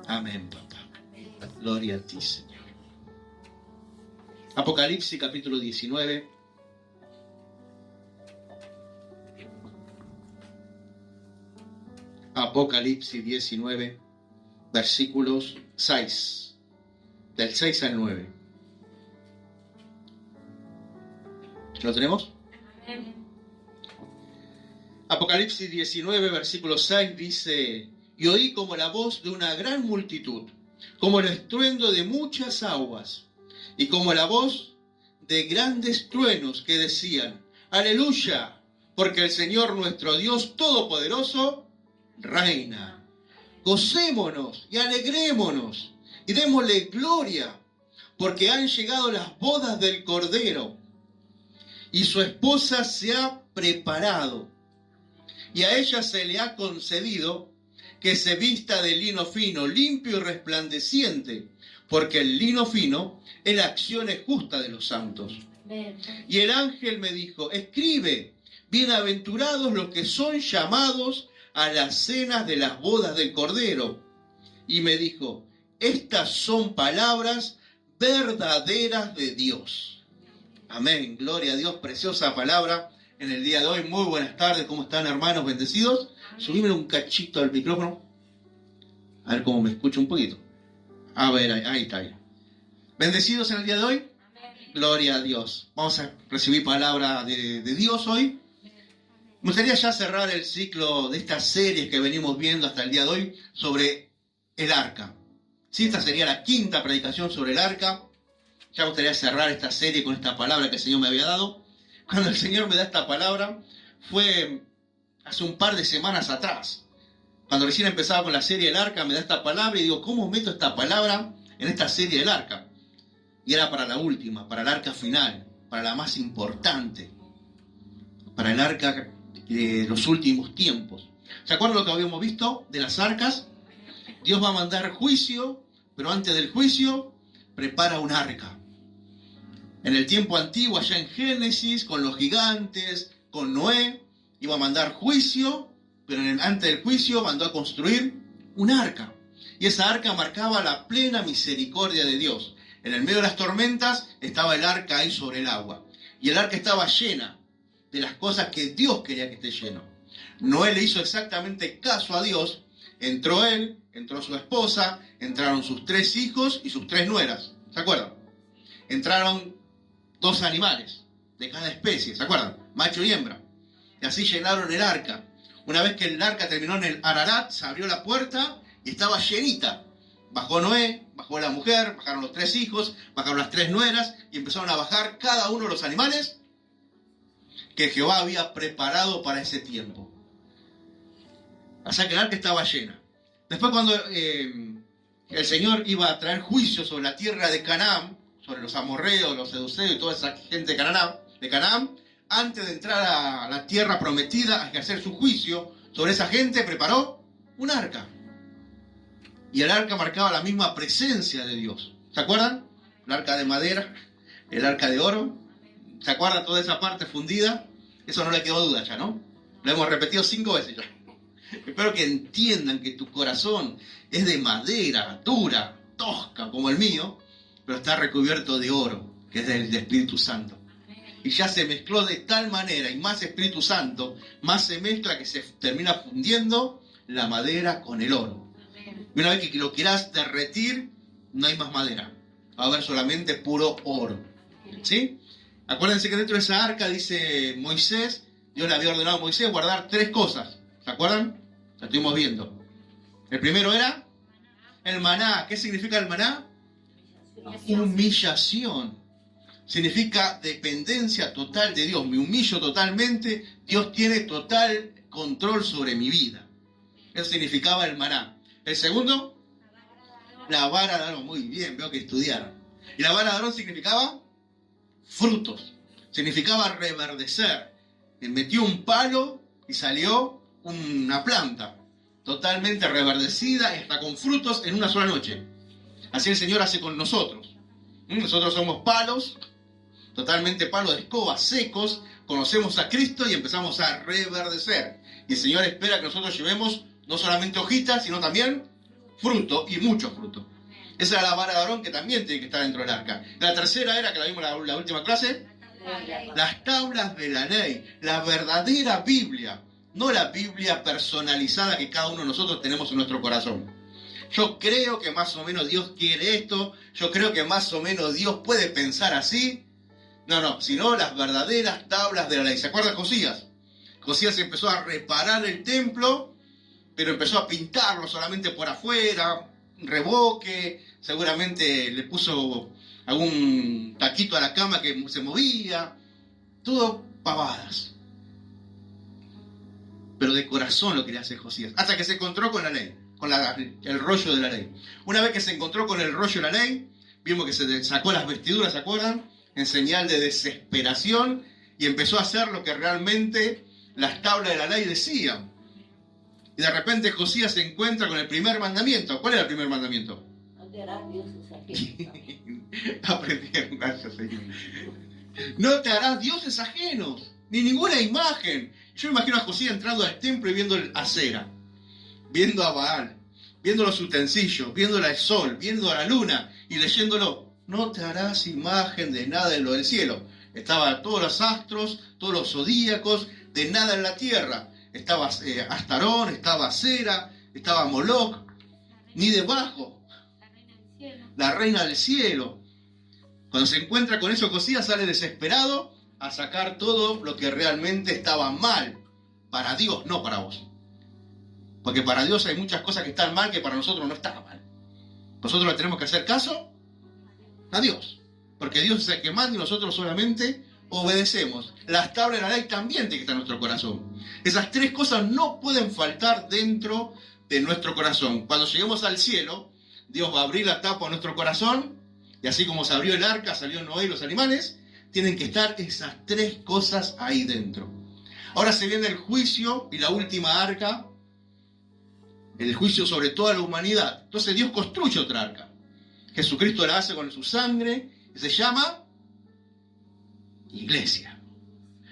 Amén, papá. Gloria a ti, Señor. Apocalipsis capítulo 19. Apocalipsis 19, versículos 6. Del 6 al 9. ¿Lo tenemos? Apocalipsis 19, versículo 6 dice: y oí como la voz de una gran multitud, como el estruendo de muchas aguas, y como la voz de grandes truenos que decían: aleluya, porque el Señor nuestro Dios Todopoderoso reina. Gocémonos y alegrémonos y démosle gloria, porque han llegado las bodas del Cordero, y su esposa se ha preparado, y a ella se le ha concedido que se vista de lino fino, limpio y resplandeciente, porque el lino fino es la acción justa de los santos. Y el ángel me dijo: escribe, bienaventurados los que son llamados a las cenas de las bodas del Cordero. Y me dijo: estas son palabras verdaderas de Dios. Amén, gloria a Dios, preciosa palabra en el día de hoy. Muy buenas tardes, ¿cómo están, hermanos bendecidos? Subímelo un cachito al micrófono, a ver cómo me escucho un poquito. A ver, ahí está. ¿Bendecidos en el día de hoy? Gloria a Dios. Vamos a recibir palabra de Dios hoy. Me gustaría ya cerrar el ciclo de estas series que venimos viendo hasta el día de hoy sobre el arca. Sí, esta sería la quinta predicación sobre el arca. Ya me gustaría cerrar esta serie con esta palabra que el Señor me había dado. Cuando el Señor me da esta palabra fue hace un par de semanas atrás. Cuando recién empezaba con la serie del arca, me da esta palabra y digo: ¿cómo meto esta palabra en esta serie del arca? Y era para la última, para el arca final, para la más importante, para el arca de los últimos tiempos. ¿Se acuerdan lo que habíamos visto de las arcas? Dios va a mandar juicio, pero antes del juicio prepara un arca. En el tiempo antiguo, allá en Génesis, con los gigantes, con Noé, iba a mandar juicio, pero antes del juicio mandó a construir un arca. Y esa arca marcaba la plena misericordia de Dios. En el medio de las tormentas estaba el arca ahí sobre el agua. Y el arca estaba llena de las cosas que Dios quería que esté lleno. Noé le hizo exactamente caso a Dios. Entró él, entró su esposa, entraron sus 3 hijos y sus 3 nueras. ¿Se acuerdan? Entraron 2 animales de cada especie, ¿se acuerdan? Macho y hembra. Y así llenaron el arca. Una vez que el arca terminó en el Ararat, se abrió la puerta y estaba llenita. Bajó Noé, bajó la mujer, bajaron los 3 hijos, bajaron las 3 nueras y empezaron a bajar cada uno de los animales que Jehová había preparado para ese tiempo. O sea que el arca estaba llena. Después, cuando el Señor iba a traer juicio sobre la tierra de Canaán, sobre los amorreos, los seduceos y toda esa gente de Canaán, antes de entrar a la tierra prometida a ejercer su juicio sobre esa gente, preparó un arca. Y el arca marcaba la misma presencia de Dios. ¿Se acuerdan? El arca de madera, el arca de oro. ¿Se acuerdan toda esa parte fundida? Eso no le quedó duda ya, ¿no? Lo hemos repetido 5 veces ya. Espero que entiendan que tu corazón es de madera, dura, tosca, como el mío, pero está recubierto de oro, que es del Espíritu Santo. Y ya se mezcló de tal manera, y más Espíritu Santo, más se mezcla que se termina fundiendo la madera con el oro. Y una vez que lo quieras derretir, no hay más madera. Va a haber solamente puro oro. ¿Sí? Acuérdense que dentro de esa arca, dice Moisés, Dios le había ordenado a Moisés guardar 3 cosas. ¿Se acuerdan? Lo estuvimos viendo. El primero era el maná. ¿Qué significa el maná? Humillación. Significa dependencia total de Dios. Me humillo totalmente. Dios tiene total control sobre mi vida. Eso significaba el maná. El segundo, la vara de Aarón. Muy bien, veo que estudiaron. Y la vara de Aarón significaba frutos. Significaba reverdecer. Él metió un palo y salió una planta totalmente reverdecida y hasta con frutos en una sola noche. Así el Señor hace con nosotros. Nosotros somos palos, totalmente palos de escoba, secos. Conocemos a Cristo y empezamos a reverdecer. Y el Señor espera que nosotros llevemos no solamente hojitas, sino también fruto y mucho fruto. Esa era la vara de Aarón, que también tiene que estar dentro del arca. La tercera era, que la vimos en la última clase, las tablas de la ley, la verdadera Biblia, no la Biblia personalizada que cada uno de nosotros tenemos en nuestro corazón. Yo creo que más o menos Dios quiere esto, yo creo que más o menos Dios puede pensar así. No, sino las verdaderas tablas de la ley. ¿Se acuerdan de Josías? Josías empezó a reparar el templo, pero empezó a pintarlo solamente por afuera, revoque, seguramente le puso algún taquito a la cama que se movía, todo pavadas. Pero de corazón lo quería hacer Josías, hasta que se encontró con la ley, con el rollo de la ley. Una vez que se encontró con el rollo de la ley, vimos que se sacó las vestiduras, ¿se acuerdan? En señal de desesperación, y empezó a hacer lo que realmente las tablas de la ley decían. Y de repente Josías se encuentra con el primer mandamiento. ¿Cuál era el primer mandamiento? No te harás dioses ajenos. Aprendieron, gracias, Señor. No te harás dioses ajenos, ni ninguna imagen. Yo me imagino a Josías entrando al templo y viendo el Acera, viendo a Baal, viendo los utensilios, viendo el sol, viendo a la luna y leyéndolo. No te harás imagen de nada en lo del cielo. Estaban todos los astros, todos los zodíacos, de nada en la tierra. Estaba Astarón, estaba Acera, estaba Moloch, ni debajo. La reina del cielo. Cuando se encuentra con eso, Josías sale desesperado a sacar todo lo que realmente estaba mal. Para Dios, no para vos. Porque para Dios hay muchas cosas que están mal que para nosotros no están mal. Nosotros le tenemos que hacer caso a Dios. Porque Dios es el que manda y nosotros solamente obedecemos. Las tablas de la ley también tienen que estar en nuestro corazón. Esas tres cosas no pueden faltar dentro de nuestro corazón. Cuando lleguemos al cielo, Dios va a abrir la tapa de nuestro corazón, y así como se abrió el arca, salió Noé y los animales, tienen que estar esas tres cosas ahí dentro. Ahora se viene el juicio y la última arca, el juicio sobre toda la humanidad. Entonces Dios construye otra arca. Jesucristo la hace con su sangre, y se llama Iglesia.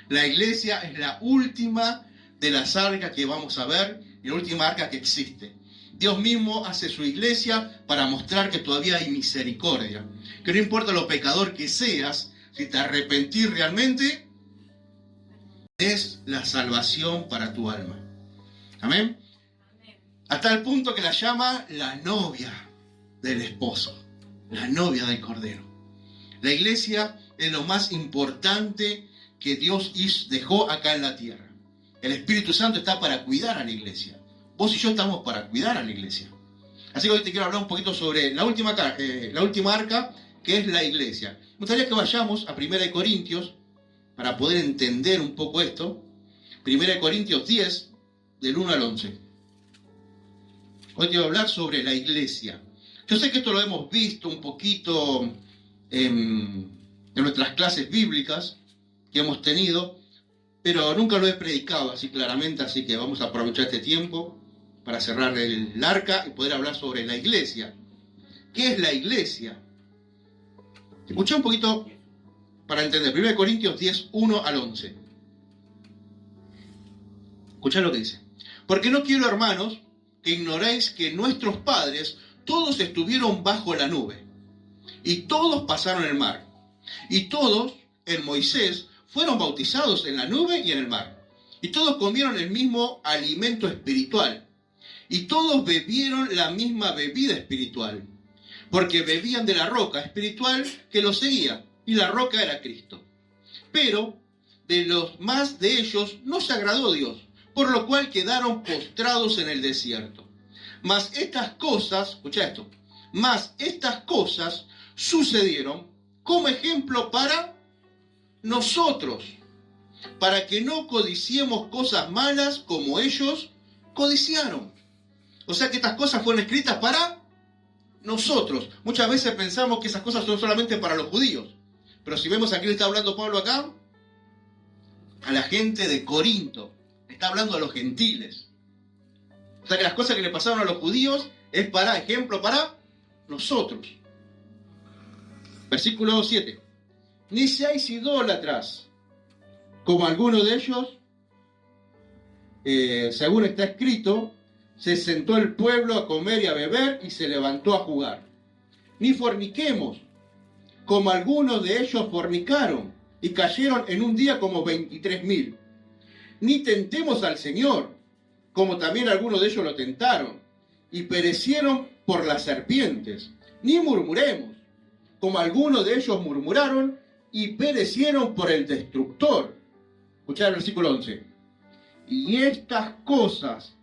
La iglesia es la última de las arcas que vamos a ver, y la última arca que existe. Dios mismo hace su iglesia para mostrar que todavía hay misericordia. Que no importa lo pecador que seas, si te arrepentís realmente, es la salvación para tu alma. Amén. Hasta el punto que la llama la novia del esposo, la novia del Cordero. La iglesia es lo más importante que Dios dejó acá en la tierra. El Espíritu Santo está para cuidar a la iglesia. Vos y yo estamos para cuidar a la iglesia. Así que hoy te quiero hablar un poquito sobre la última arca, que es la iglesia. Me gustaría que vayamos a 1 Corintios para poder entender un poco esto. 1 Corintios 10, del 1 al 11. Hoy te voy a hablar sobre la iglesia. Yo sé que esto lo hemos visto un poquito en nuestras clases bíblicas que hemos tenido, pero nunca lo he predicado así claramente, así que vamos a aprovechar este tiempo para cerrar el arca y poder hablar sobre la iglesia. ¿Qué es la iglesia? Escucha un poquito para entender. 1 Corintios 10, 1 al 11. Escuchá lo que dice. Porque no quiero, hermanos, que ignoréis que nuestros padres todos estuvieron bajo la nube, y todos pasaron el mar, y todos en Moisés fueron bautizados en la nube y en el mar, y todos comieron el mismo alimento espiritual, y todos bebieron la misma bebida espiritual, porque bebían de la roca espiritual que los seguía, y la roca era Cristo. Pero de los más de ellos no se agradó Dios, por lo cual quedaron postrados en el desierto. Mas estas cosas, escucha esto, mas estas cosas sucedieron como ejemplo para nosotros, para que no codiciemos cosas malas como ellos codiciaron. O sea que estas cosas fueron escritas para nosotros. Muchas veces pensamos que esas cosas son solamente para los judíos, pero si vemos a quién está hablando Pablo acá, a la gente de Corinto, está hablando a los gentiles. O sea que las cosas que le pasaron a los judíos es para ejemplo para nosotros. Versículo 7. Ni seáis idólatras, como algunos de ellos, según está escrito, se sentó el pueblo a comer y a beber y se levantó a jugar. Ni forniquemos, como algunos de ellos fornicaron y cayeron en un día como 23.000. Ni tentemos al Señor, como también algunos de ellos lo tentaron y perecieron por las serpientes. Ni murmuremos, como algunos de ellos murmuraron y perecieron por el destructor. Escuchad el versículo 11. Y estas cosas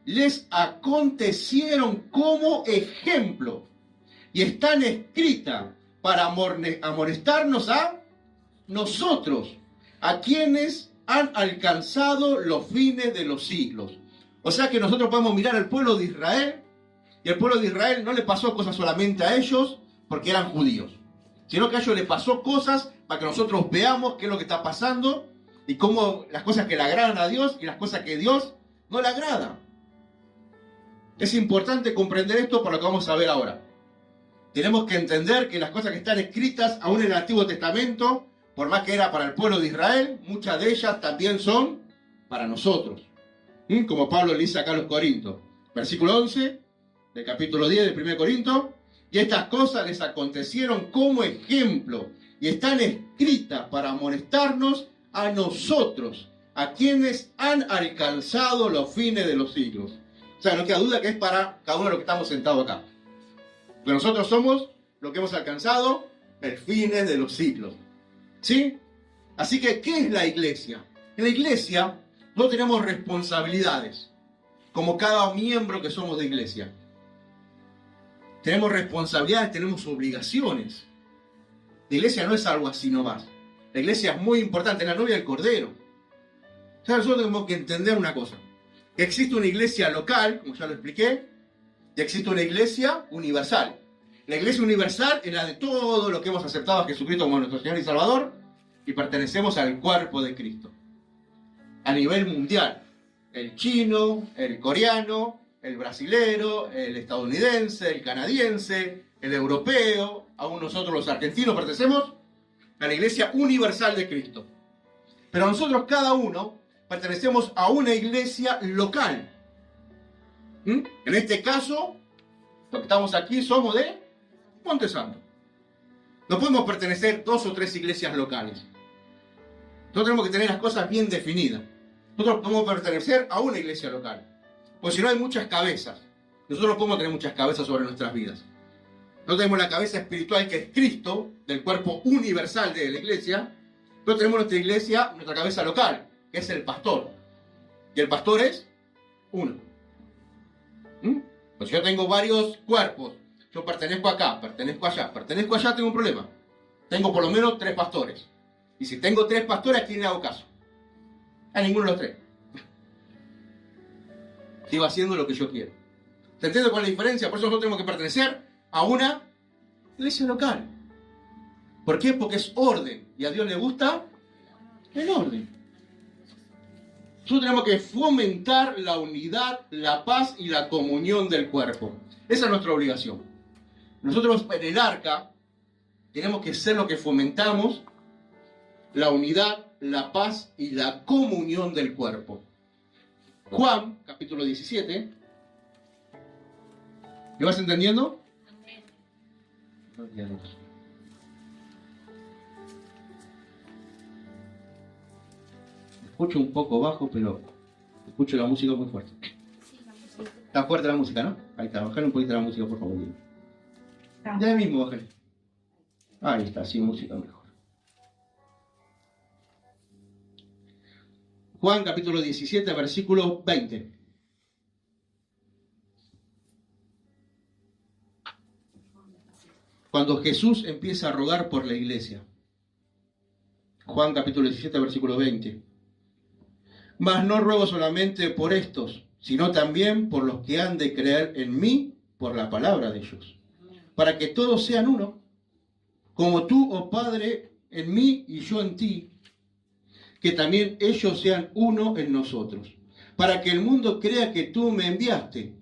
les acontecieron como ejemplo y están escritas para amonestarnos a nosotros, a quienes han alcanzado los fines de los siglos. O sea que nosotros podemos mirar al pueblo de Israel, y el pueblo de Israel no le pasó cosas solamente a ellos porque eran judíos, sino que a ellos les pasó cosas para que nosotros veamos qué es lo que está pasando y cómo las cosas que le agradan a Dios y las cosas que Dios no le agrada. Es importante comprender esto para lo que vamos a ver ahora. Tenemos que entender que las cosas que están escritas aún en el Antiguo Testamento, por más que era para el pueblo de Israel, muchas de ellas también son para nosotros. Como Pablo le dice acá a los Corintios. Versículo 11 del capítulo 10 del 1 Corinto. Y estas cosas les acontecieron como ejemplo y están escritas para amonestarnos a nosotros, a quienes han alcanzado los fines de los siglos. O sea, no queda duda que es para cada uno de los que estamos sentados acá. Porque nosotros somos lo que hemos alcanzado, el fines de los siglos. ¿Sí? Así que, ¿qué es la iglesia? En la iglesia no tenemos responsabilidades, como cada miembro que somos de iglesia. Tenemos responsabilidades, tenemos obligaciones. La iglesia no es algo así nomás. La iglesia es muy importante, la novia del Cordero. O sea, nosotros tenemos que entender una cosa. Que existe una iglesia local, como ya lo expliqué, y existe una iglesia universal. La iglesia universal es la de todo lo que hemos aceptado a Jesucristo como nuestro Señor y Salvador y pertenecemos al cuerpo de Cristo. A nivel mundial. El chino, el coreano, el brasilero, el estadounidense, el canadiense, el europeo, aún nosotros los argentinos pertenecemos a la iglesia universal de Cristo. Pero nosotros cada uno pertenecemos a una iglesia local. En este caso, los que estamos aquí somos de Monte Santo. No podemos pertenecer 2 o 3 iglesias locales. Nosotros tenemos que tener las cosas bien definidas. Nosotros podemos pertenecer a una iglesia local. Porque si no hay muchas cabezas. Nosotros no podemos tener muchas cabezas sobre nuestras vidas. Nosotros tenemos la cabeza espiritual que es Cristo, del cuerpo universal de la iglesia. Pero tenemos nuestra iglesia, nuestra cabeza local, que es el pastor. Y el pastor es uno. Pues yo tengo varios cuerpos. Yo pertenezco acá, pertenezco allá, tengo un problema. Tengo por lo menos 3 pastores. Y si tengo 3 pastores, ¿a quién le hago caso? A ninguno de los 3. Sigo haciendo lo que yo quiero. ¿Se entiende cuál es la diferencia? Por eso nosotros tenemos que pertenecer a una iglesia local. ¿Por qué? Porque es orden. Y a Dios le gusta el orden. Nosotros tenemos que fomentar la unidad, la paz y la comunión del cuerpo. Esa es nuestra obligación. Nosotros en el arca tenemos que ser lo que fomentamos la unidad, la paz y la comunión del cuerpo. Juan, capítulo 17. ¿Me vas entendiendo? Escucho un poco bajo, pero escucho la música muy fuerte. Está fuerte la música, ¿no? Ahí está, bájale un poquito la música, por favor. Ya mismo, bájale. Ahí está, sin música mejor. Juan capítulo 17, versículo 20. Cuando Jesús empieza a rogar por la iglesia. Juan capítulo 17, versículo 20. Mas no ruego solamente por estos, sino también por los que han de creer en mí por la palabra de ellos, para que todos sean uno, como tú, oh Padre, en mí y yo en ti, que también ellos sean uno en nosotros, para que el mundo crea que tú me enviaste.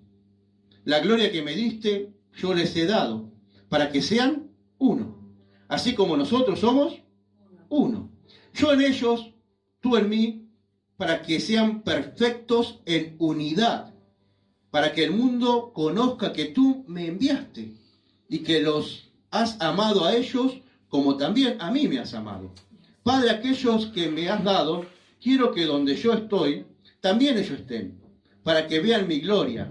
La gloria que me diste, yo les he dado, para que sean uno, así como nosotros somos uno. Yo en ellos, tú en mí, para que sean perfectos en unidad, para que el mundo conozca que tú me enviaste y que los has amado a ellos como también a mí me has amado. Padre, aquellos que me has dado, quiero que donde yo estoy, también ellos estén, para que vean mi gloria,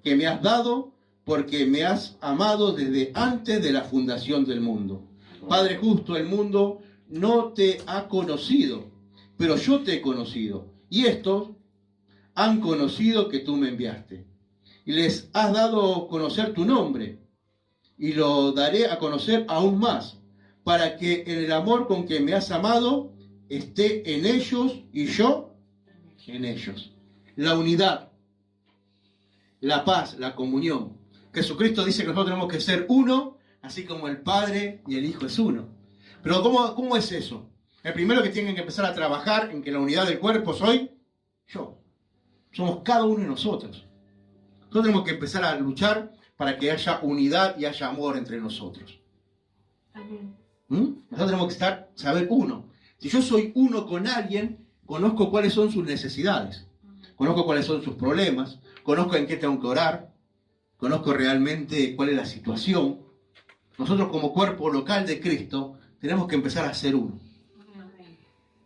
que me has dado porque me has amado desde antes de la fundación del mundo. Padre justo, el mundo no te ha conocido, pero yo te he conocido, y estos han conocido que tú me enviaste. Y les has dado a conocer tu nombre, y lo daré a conocer aún más, para que en el amor con que me has amado esté en ellos y yo en ellos. La unidad, la paz, la comunión. Jesucristo dice que nosotros tenemos que ser uno, así como el Padre y el Hijo es uno. Pero ¿cómo es eso? El primero que tienen que empezar a trabajar en que la unidad del cuerpo soy yo. Somos cada uno de nosotros. Nosotros tenemos que empezar a luchar para que haya unidad y haya amor entre nosotros. Amén. Nosotros tenemos que saber uno. Si yo soy uno con alguien, conozco cuáles son sus necesidades, conozco cuáles son sus problemas, conozco en qué tengo que orar, conozco realmente cuál es la situación. Nosotros como cuerpo local de Cristo tenemos que empezar a ser uno.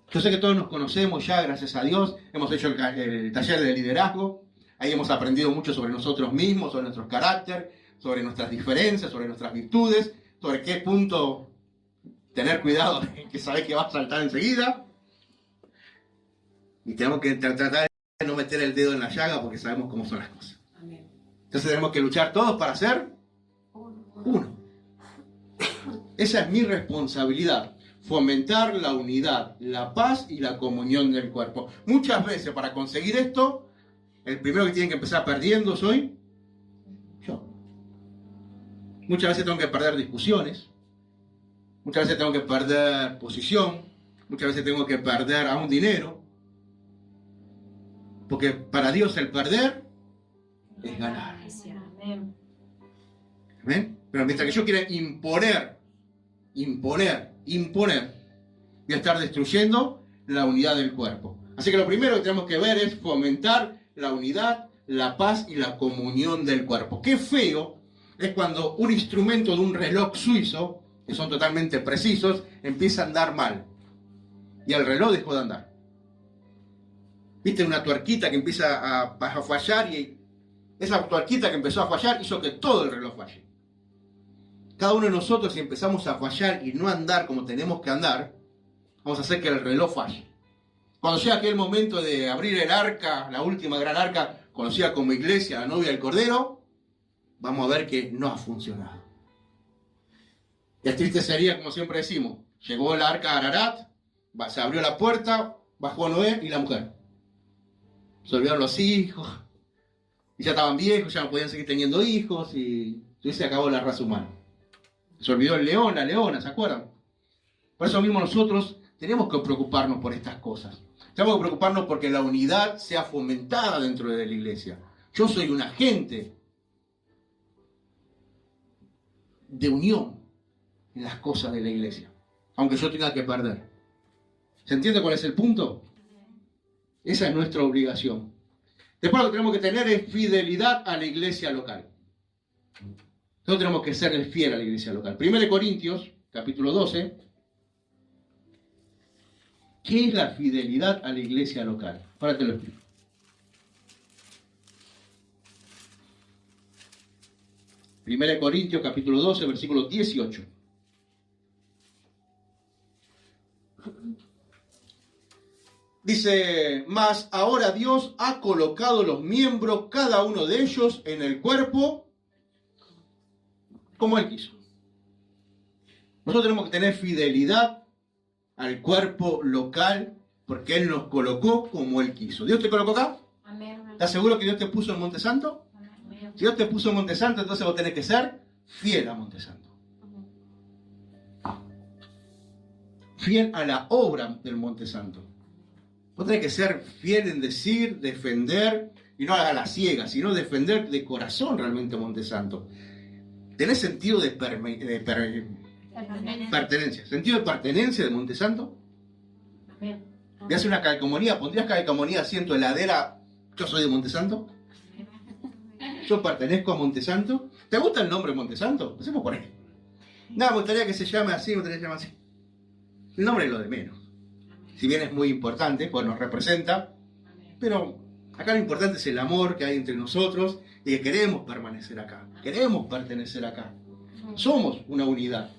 Yo sé que todos nos conocemos ya, gracias a Dios, hemos hecho el taller de liderazgo, ahí hemos aprendido mucho sobre nosotros mismos, sobre nuestro carácter, sobre nuestras diferencias, sobre nuestras virtudes, sobre qué punto tener cuidado, que sabes que va a saltar enseguida. Y tenemos que tratar de no meter el dedo en la llaga porque sabemos cómo son las cosas. Amén. Entonces tenemos que luchar todos para ser uno. Esa es mi responsabilidad, fomentar la unidad, la paz y la comunión del cuerpo. Muchas veces para conseguir esto, el primero que tiene que empezar perdiendo soy yo. Muchas veces tengo que perder discusiones, muchas veces tengo que perder posición, muchas veces tengo que perder aún dinero, porque para Dios el perder es ganar. Amén. ¿Ven? Pero mientras que yo quiera imponer, voy a estar destruyendo la unidad del cuerpo. Así que lo primero que tenemos que ver es fomentar la unidad, la paz y la comunión del cuerpo. Qué feo es cuando un instrumento de un reloj suizo, que son totalmente precisos, empieza a andar mal. Y el reloj dejó de andar. ¿Viste una tuerquita que empieza a fallar? Y esa tuerquita que empezó a fallar hizo que todo el reloj falle. Cada uno de nosotros, si empezamos a fallar y no andar como tenemos que andar, vamos a hacer que el reloj falle. Cuando llega aquel momento de abrir el arca, la última gran arca, conocida como iglesia, la novia del Cordero, vamos a ver que no ha funcionado. Y el triste sería, como siempre decimos, llegó el arca a Ararat, se abrió la puerta, bajó Noé y la mujer. Se olvidaron los hijos, y ya estaban viejos, ya no podían seguir teniendo hijos, y se acabó la raza humana. Se olvidó el león, la leona, ¿se acuerdan? Por eso mismo nosotros tenemos que preocuparnos por estas cosas. Tenemos que preocuparnos porque la unidad sea fomentada dentro de la iglesia. Yo soy un agente de unión en las cosas de la iglesia, aunque yo tenga que perder. ¿Se entiende cuál es el punto? Esa es nuestra obligación. Después lo que tenemos que tener es fidelidad a la iglesia local. Nosotros tenemos que ser fiel a la iglesia local. 1 Corintios, capítulo 12. ¿Qué es la fidelidad a la iglesia local? Ahora te lo explico. Primera Corintios, capítulo 12, versículo 18. Dice, mas ahora Dios ha colocado los miembros, cada uno de ellos, en el cuerpo, como Él quiso. Nosotros tenemos que tener fidelidad al cuerpo local, porque Él nos colocó como Él quiso. ¿Dios te colocó acá? Amén. ¿Estás seguro que Dios te puso en Monte Santo? Amén. Si Dios te puso en Monte Santo, entonces vos tenés que ser fiel a Monte Santo. Fiel a la obra del Monte Santo. Vos tenés que ser fiel en decir, defender, y no a la ciega, sino defender de corazón realmente Monte Santo. ¿Tenés sentido de pertenencia? ¿Sentido de pertenencia de Monte Santo? Amén. ¿Te hace una calcomanía? ¿Pondrías calcomanía así en tu heladera? ¿Yo soy de Monte Santo? Yo pertenezco a Montesanto. ¿Te gusta el nombre Montesanto? Hacemos por ahí. No, me gustaría que se llame así, me gustaría que se llame así. El nombre es lo de menos. Si bien es muy importante, pues nos representa, pero acá lo importante es el amor que hay entre nosotros y que queremos permanecer acá, queremos pertenecer acá. Somos una unidad.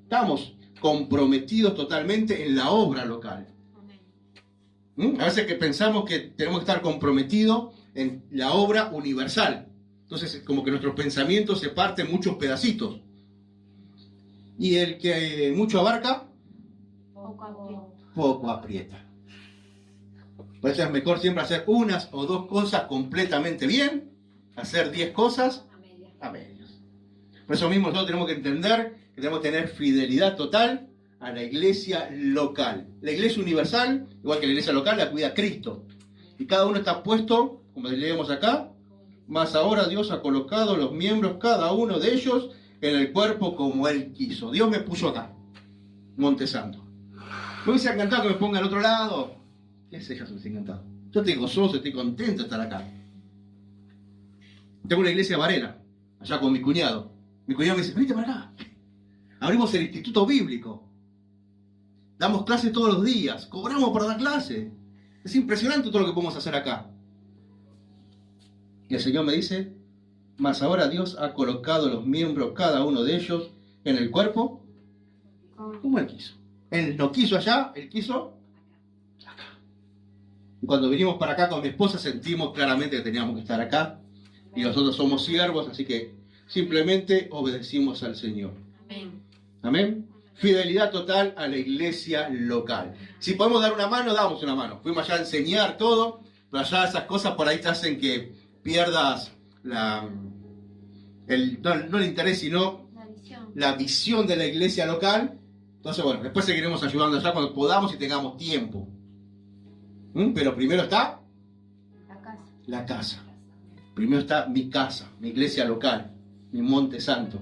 Estamos comprometidos totalmente en la obra local. A veces que pensamos que tenemos que estar comprometidos en la obra universal. Entonces, como que nuestros pensamientos se parten en muchos pedacitos. Y el que mucho abarca, poco aprieta. Por eso es mejor siempre hacer unas o dos cosas completamente bien, hacer 10 cosas a medias. Por eso mismo nosotros tenemos que entender que tenemos que tener fidelidad total a la iglesia local. La iglesia universal, igual que la iglesia local, la cuida Cristo. Y cada uno está puesto, como leemos acá, mas ahora Dios ha colocado los miembros, cada uno de ellos, en el cuerpo como Él quiso. Dios me puso acá, Montesanto. Me hubiese encantado que me ponga al otro lado. ¿Qué sé yo? Se me hubiese encantado. Yo estoy gozoso, estoy contento de estar acá. Tengo una iglesia de Varela, allá con mi cuñado. Mi cuñado me dice, venite para acá. Abrimos el instituto bíblico. Damos clases todos los días. Cobramos por dar clases. Es impresionante todo lo que podemos hacer acá. Y el Señor me dice, mas ahora Dios ha colocado los miembros, cada uno de ellos, en el cuerpo, como Él quiso. Él no quiso allá, Él quiso acá. Y cuando vinimos para acá con mi esposa, sentimos claramente que teníamos que estar acá. Y nosotros somos siervos, así que simplemente obedecimos al Señor. Amén. Amén. Fidelidad total a la iglesia local. Si podemos dar una mano, damos una mano. Fuimos allá a enseñar todo, pero allá esas cosas por ahí te hacen que pierdas no el interés, sino la visión de la iglesia local. Entonces, bueno, después seguiremos ayudando allá cuando podamos y tengamos tiempo. Pero primero está la casa. Primero está mi casa, mi iglesia local, mi Montesanto.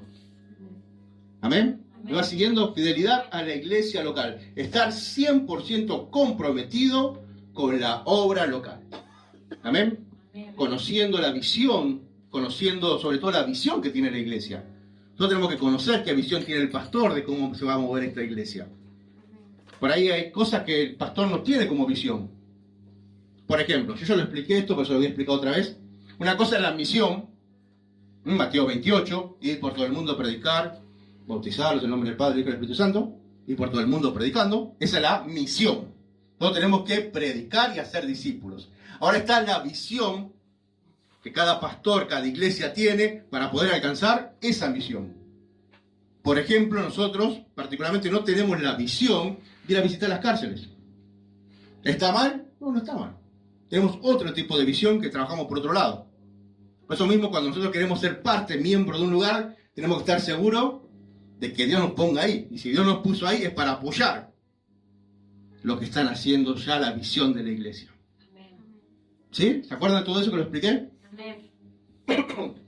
Amén. Me va siguiendo, fidelidad a la iglesia local. Estar 100% comprometido con la obra local. Amén. Conociendo la visión, conociendo sobre todo la visión que tiene la iglesia. Nosotros tenemos que conocer qué visión tiene el pastor de cómo se va a mover esta iglesia. Por ahí hay cosas que el pastor no tiene como visión. Por ejemplo, yo ya lo expliqué esto, pero se lo voy a explicar otra vez. Una cosa es la misión, Mateo 28, ir por todo el mundo a predicar, bautizarlos en el nombre del Padre, del Hijo y del Espíritu Santo, y por todo el mundo predicando. Esa es la misión. Nosotros tenemos que predicar y hacer discípulos. Ahora está la visión que cada pastor, cada iglesia tiene para poder alcanzar esa misión. Por ejemplo, nosotros particularmente no tenemos la visión de ir a visitar las cárceles. ¿Está mal? No, no está mal. Tenemos otro tipo de visión que trabajamos por otro lado. Por eso mismo, cuando nosotros queremos ser parte, miembro de un lugar, tenemos que estar seguros de que Dios nos ponga ahí. Y si Dios nos puso ahí es para apoyar lo que están haciendo ya la visión de la iglesia. ¿Sí? ¿Se acuerdan de todo eso que lo expliqué?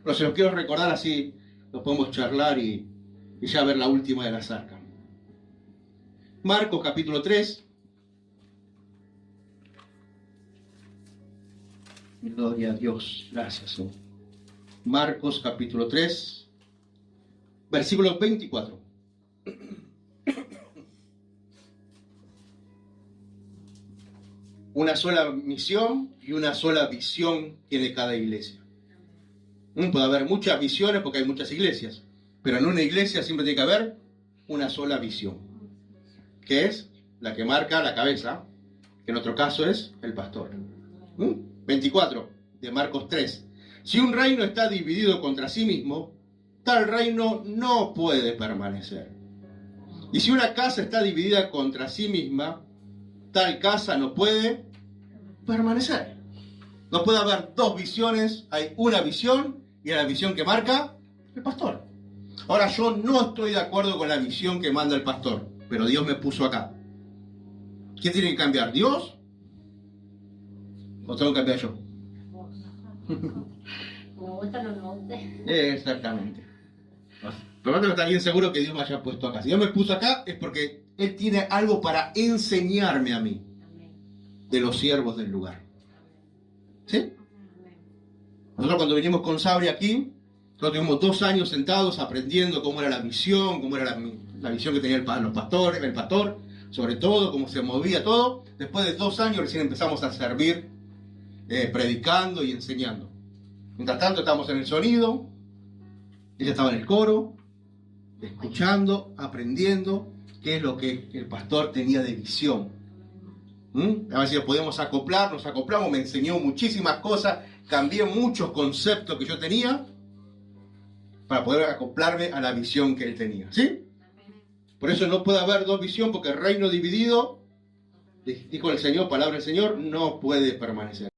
Pero se los quiero recordar así, los podemos charlar y ya ver la última de las arcas. Marcos capítulo 3. Gloria a Dios. Gracias, Señor. Marcos capítulo 3, versículo 24. Una sola misión y una sola visión tiene cada iglesia. Puede haber muchas visiones porque hay muchas iglesias, pero en una iglesia siempre tiene que haber una sola visión, que es la que marca la cabeza, que en nuestro caso es el pastor. 24 de Marcos 3. Si un reino está dividido contra sí mismo, tal reino no puede permanecer. Y si una casa está dividida contra sí misma, tal casa no puede permanecer. No puede haber dos visiones, hay una visión y la visión que marca el pastor. Ahora, yo no estoy de acuerdo con la visión que manda el pastor, pero Dios me puso acá. ¿Qué tiene que cambiar? ¿Dios? ¿O tengo que cambiar yo? Exactamente. Pero tengo que estar bien seguro que Dios me haya puesto acá. Si Dios me puso acá es porque Él tiene algo para enseñarme a mí de los siervos del lugar. ¿Sí? Nosotros cuando vinimos con Sabri aquí, nosotros tuvimos 2 años sentados aprendiendo cómo era la misión, cómo era la visión que tenía el pastor, sobre todo, cómo se movía todo. Después de 2 años recién empezamos a servir, predicando y enseñando. Mientras tanto estábamos en el sonido, ella estaba en el coro, escuchando, aprendiendo qué es lo que el pastor tenía de visión. A ver si podíamos acoplar, nos acoplamos, me enseñó muchísimas cosas, cambié muchos conceptos que yo tenía para poder acoplarme a la visión que él tenía, ¿sí? Por eso no puede haber 2 visiones, porque el reino dividido, dijo el Señor, palabra del Señor, no puede permanecer.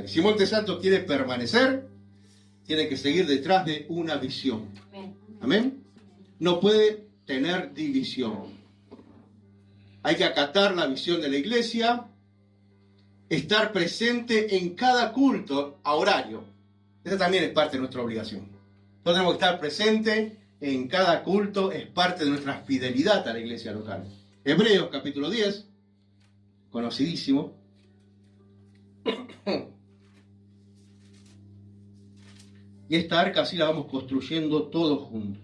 Si Monte Santo quiere permanecer, tiene que seguir detrás de una visión. Amén. No puede tener división. Hay que acatar la visión de la iglesia, estar presente en cada culto a horario. Esa también es parte de nuestra obligación. Nosotros tenemos que estar presente en cada culto, es parte de nuestra fidelidad a la iglesia local. Hebreos capítulo 10, conocidísimo. Y esta arca así la vamos construyendo todos juntos.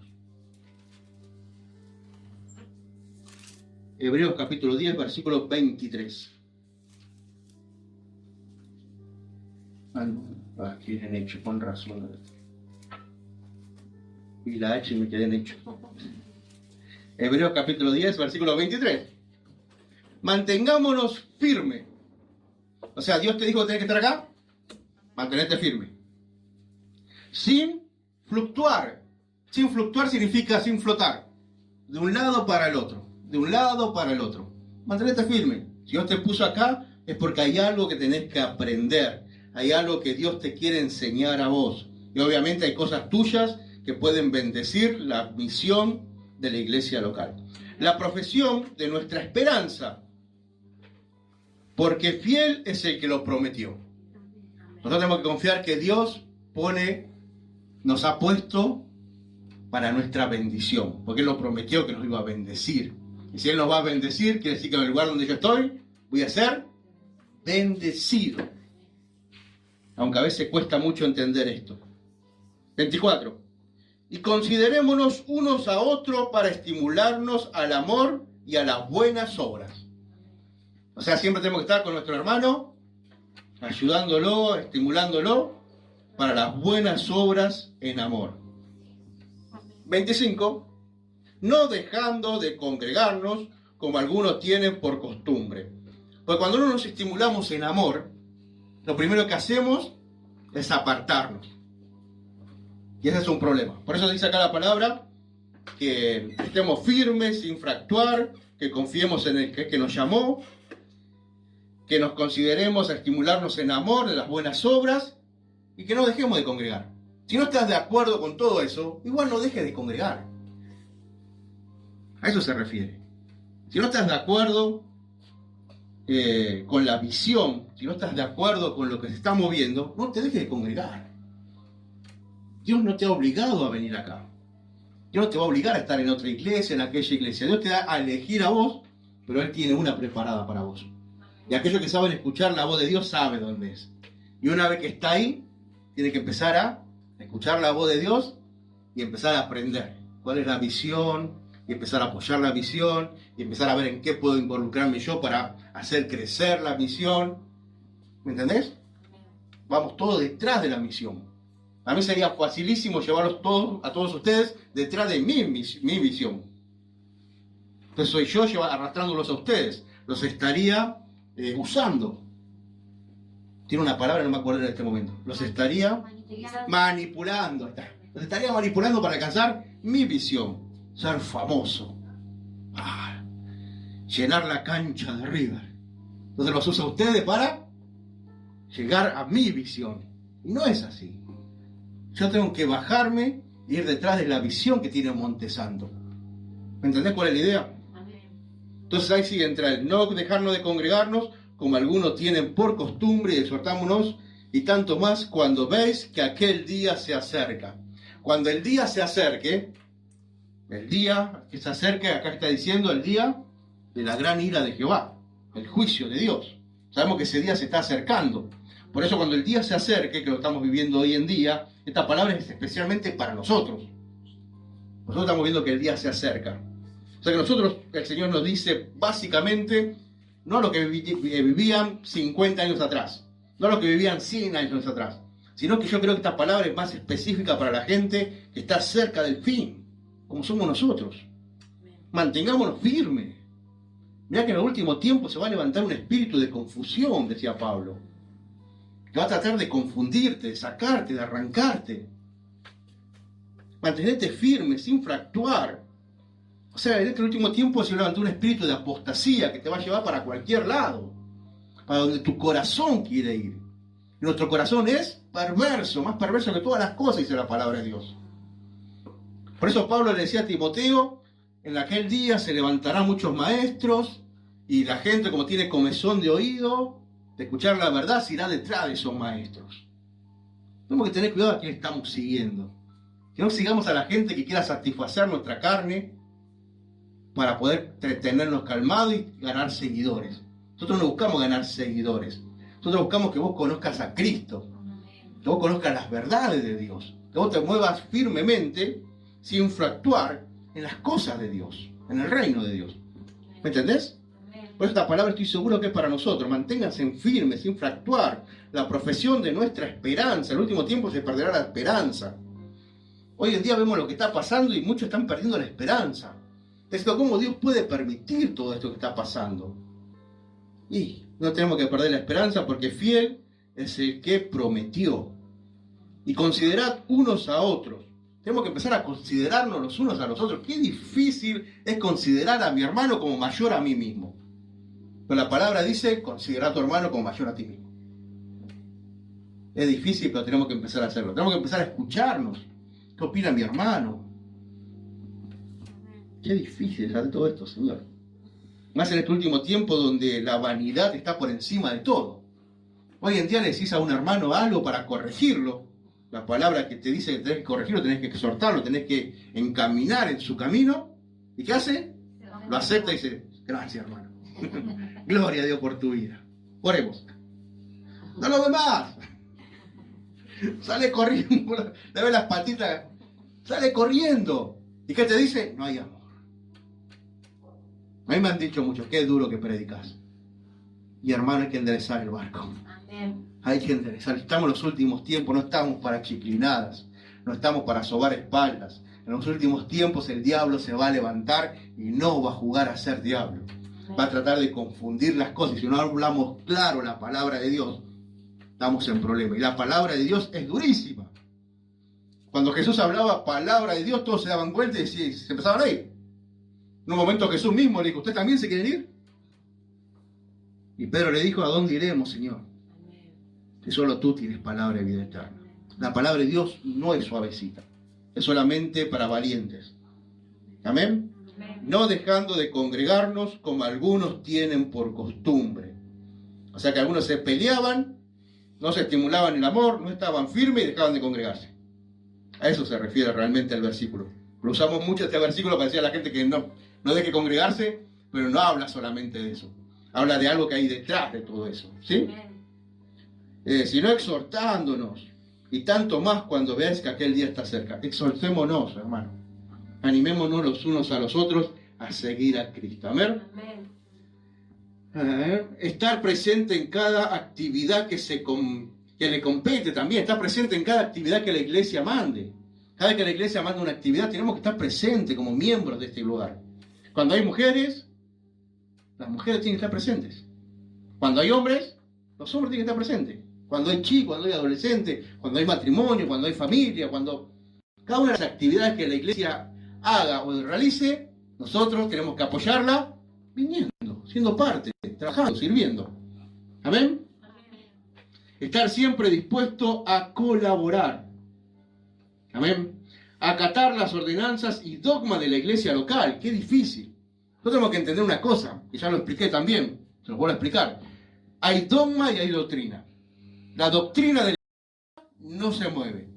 Hebreos capítulo 10, versículo 23. Aquí en hecho, con razón. Y la H me quedé en hecho. Hebreos capítulo 10, versículo 23. Mantengámonos firmes. O sea, Dios te dijo que tenés que estar acá. Mantenerte firme. Sin fluctuar. Sin fluctuar significa sin flotar. De un lado para el otro. De un lado para el otro. Mantenerte firme. Si Dios te puso acá, es porque hay algo que tenés que aprender. Hay algo que Dios te quiere enseñar a vos. Y obviamente hay cosas tuyas que pueden bendecir la misión de la iglesia local. La profesión de nuestra esperanza. Porque fiel es el que lo prometió. Nosotros tenemos que confiar que Dios nos ha puesto para nuestra bendición. Porque Él nos prometió que nos iba a bendecir. Y si Él nos va a bendecir, quiere decir que en el lugar donde yo estoy, voy a ser bendecido. Aunque a veces cuesta mucho entender esto. 24. Y considerémonos unos a otros para estimularnos al amor y a las buenas obras. O sea, siempre tenemos que estar con nuestro hermano, ayudándolo, estimulándolo para las buenas obras en amor. 25. No dejando de congregarnos como algunos tienen por costumbre. Porque cuando no nos estimulamos en amor, lo primero que hacemos es apartarnos. Y ese es un problema. Por eso dice acá la palabra que estemos firmes, sin fractuar, que confiemos en el que nos llamó, que nos consideremos a estimularnos en amor de las buenas obras y que no dejemos de congregar. Si no estás de acuerdo con todo eso, igual no dejes de congregar. A eso se refiere. Si no estás de acuerdo con la visión, si no estás de acuerdo con lo que se está moviendo, no te dejes de congregar. Dios no te ha obligado a venir acá. Dios no te va a obligar a estar en otra iglesia, en aquella iglesia. Dios te da a elegir a vos, pero Él tiene una preparada para vos. Y aquellos que saben escuchar la voz de Dios saben dónde es. Y una vez que está ahí, tiene que empezar a escuchar la voz de Dios y empezar a aprender cuál es la visión, y empezar a apoyar la visión, y empezar a ver en qué puedo involucrarme yo para hacer crecer la misión. ¿Me entendés? Vamos todos detrás de la misión. A mí sería facilísimo llevarlos todos, a todos ustedes detrás de mi visión. Entonces soy yo arrastrándolos a ustedes. Los estaría usando. Tiene una palabra, no me acuerdo en este momento. Los estaría manipulando. Los estaría manipulando para alcanzar mi visión. Ser famoso. Llenar la cancha de River. Entonces los usa a ustedes para llegar a mi visión. Y no es así. Yo tengo que bajarme e ir detrás de la visión que tiene Monte Santo. ¿Me entendés cuál es la idea? Entonces ahí sigue entra el no dejarnos de congregarnos, como algunos tienen por costumbre, y exhortámonos, y tanto más cuando veis que aquel día se acerca. Cuando el día se acerque, el día que se acerque, acá está diciendo el día de la gran ira de Jehová, el juicio de Dios. Sabemos que ese día se está acercando. Por eso cuando el día se acerque, que lo estamos viviendo hoy en día, esta palabra es especialmente para nosotros. Nosotros estamos viendo que el día se acerca. O sea que nosotros, el Señor nos dice básicamente, no lo que vivían 50 años atrás, no lo que vivían 100 años atrás, sino que yo creo que esta palabra es más específica para la gente que está cerca del fin, como somos nosotros. Mantengámonos firmes. Mirá que en el último tiempo se va a levantar un espíritu de confusión, decía Pablo, que va a tratar de confundirte, de sacarte, de arrancarte. Mantenerte firme, sin fractuar. O sea, en este último tiempo se levantó un espíritu de apostasía que te va a llevar para cualquier lado, para donde tu corazón quiere ir. Y nuestro corazón es perverso, más perverso que todas las cosas, dice la palabra de Dios. Por eso Pablo le decía a Timoteo, en aquel día se levantarán muchos maestros y la gente, como tiene comezón de oído, de escuchar la verdad, se irá detrás de esos maestros. Tenemos que tener cuidado a quién estamos siguiendo. Que no sigamos a la gente que quiera satisfacer nuestra carne para poder tenernos calmados y ganar seguidores. Nosotros no buscamos ganar seguidores. Nosotros buscamos que vos conozcas a Cristo, que vos conozcas las verdades de Dios, que vos te muevas firmemente, sin fractuar, en las cosas de Dios, en el reino de Dios. ¿Me entendés? Por eso esta palabra estoy seguro que es para nosotros. Manténganse firmes, sin fractuar. La profesión de nuestra esperanza. En el último tiempo se perderá la esperanza. Hoy en día vemos lo que está pasando y muchos están perdiendo la esperanza. Es que cómo Dios puede permitir todo esto que está pasando. Y no tenemos que perder la esperanza porque fiel es el que prometió. Y considerad unos a otros. Tenemos que empezar a considerarnos los unos a los otros. Qué difícil es considerar a mi hermano como mayor a mí mismo. Pero la palabra dice, considera a tu hermano como mayor a ti mismo. Es difícil, pero tenemos que empezar a hacerlo. Tenemos que empezar a escucharnos. ¿Qué opina mi hermano? Qué difícil es hacer todo esto, Señor. Más en este último tiempo donde la vanidad está por encima de todo. Hoy en día le decís a un hermano algo para corregirlo. La palabra que te dice que tenés que corregirlo, tenés que exhortarlo, tenés que encaminar en su camino. ¿Y qué hace? Lo acepta y dice, gracias hermano. Gloria a Dios por tu vida. Oremos. No lo ve más. Sale corriendo, le ve las patitas, sale corriendo. ¿Y qué te dice? No hay amor. A mí me han dicho mucho, qué duro que predicas. Y hermano, hay que enderezar el barco. Amén. Hay que enderezar. Estamos en los últimos tiempos, no estamos para chiclinadas, no estamos para sobar espaldas. En los últimos tiempos el diablo se va a levantar y no va a jugar a ser diablo. Va a tratar de confundir las cosas. Y si no hablamos claro la palabra de Dios, estamos en problema. Y la palabra de Dios es durísima. Cuando Jesús hablaba palabra de Dios, todos se daban cuenta y se empezaban a ir. En un momento Jesús mismo le dijo, ¿ustedes también se quieren ir? Y Pedro le dijo, ¿a dónde iremos, Señor? Que solo tú tienes palabra de vida eterna. La palabra de Dios no es suavecita. Es solamente para valientes. Amén. No dejando de congregarnos como algunos tienen por costumbre. O sea que algunos se peleaban, no se estimulaban el amor, no estaban firmes y dejaban de congregarse. A eso se refiere realmente el versículo. Lo usamos mucho este versículo para decir a la gente que no deje congregarse, pero no habla solamente de eso. Habla de algo que hay detrás de todo eso. ¿Sí? Sino exhortándonos, y tanto más cuando veáis que aquel día está cerca. Exhortémonos, hermano. Animémonos los unos a los otros a seguir a Cristo. Amén. Estar presente en cada actividad que le compete también. Estar presente en cada actividad que la iglesia mande. Cada vez que la iglesia manda una actividad, tenemos que estar presentes como miembros de este lugar. Cuando hay mujeres, las mujeres tienen que estar presentes. Cuando hay hombres, los hombres tienen que estar presentes. Cuando hay chicos, cuando hay adolescentes, cuando hay matrimonio, cuando hay familia, cuando cada una de las actividades que la iglesia haga o realice, nosotros tenemos que apoyarla viniendo, siendo parte, trabajando, sirviendo. ¿Amén? Estar siempre dispuesto a colaborar. Amén. Acatar las ordenanzas y dogmas de la iglesia local. Qué difícil. Nosotros tenemos que entender una cosa, que ya lo expliqué también, se lo vuelvo a explicar. Hay dogma y hay doctrina. La doctrina de la iglesia no se mueve.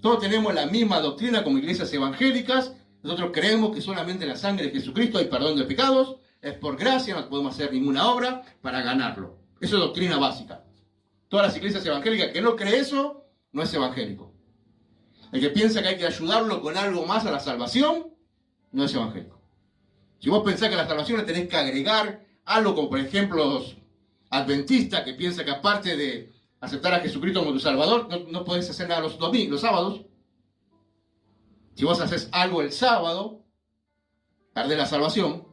Todos tenemos la misma doctrina como iglesias evangélicas. Nosotros creemos que solamente en la sangre de Jesucristo hay perdón de pecados. Es por gracia, no podemos hacer ninguna obra para ganarlo. Eso es doctrina básica. Todas las iglesias evangélicas, que no cree eso, no es evangélico. El que piensa que hay que ayudarlo con algo más a la salvación, no es evangélico. Si vos pensás que a la salvación le tenés que agregar algo, como por ejemplo los adventistas, que piensan que aparte de aceptar a Jesucristo como tu Salvador, no podés hacer nada los sábados. Si vos haces algo el sábado, perdés la salvación.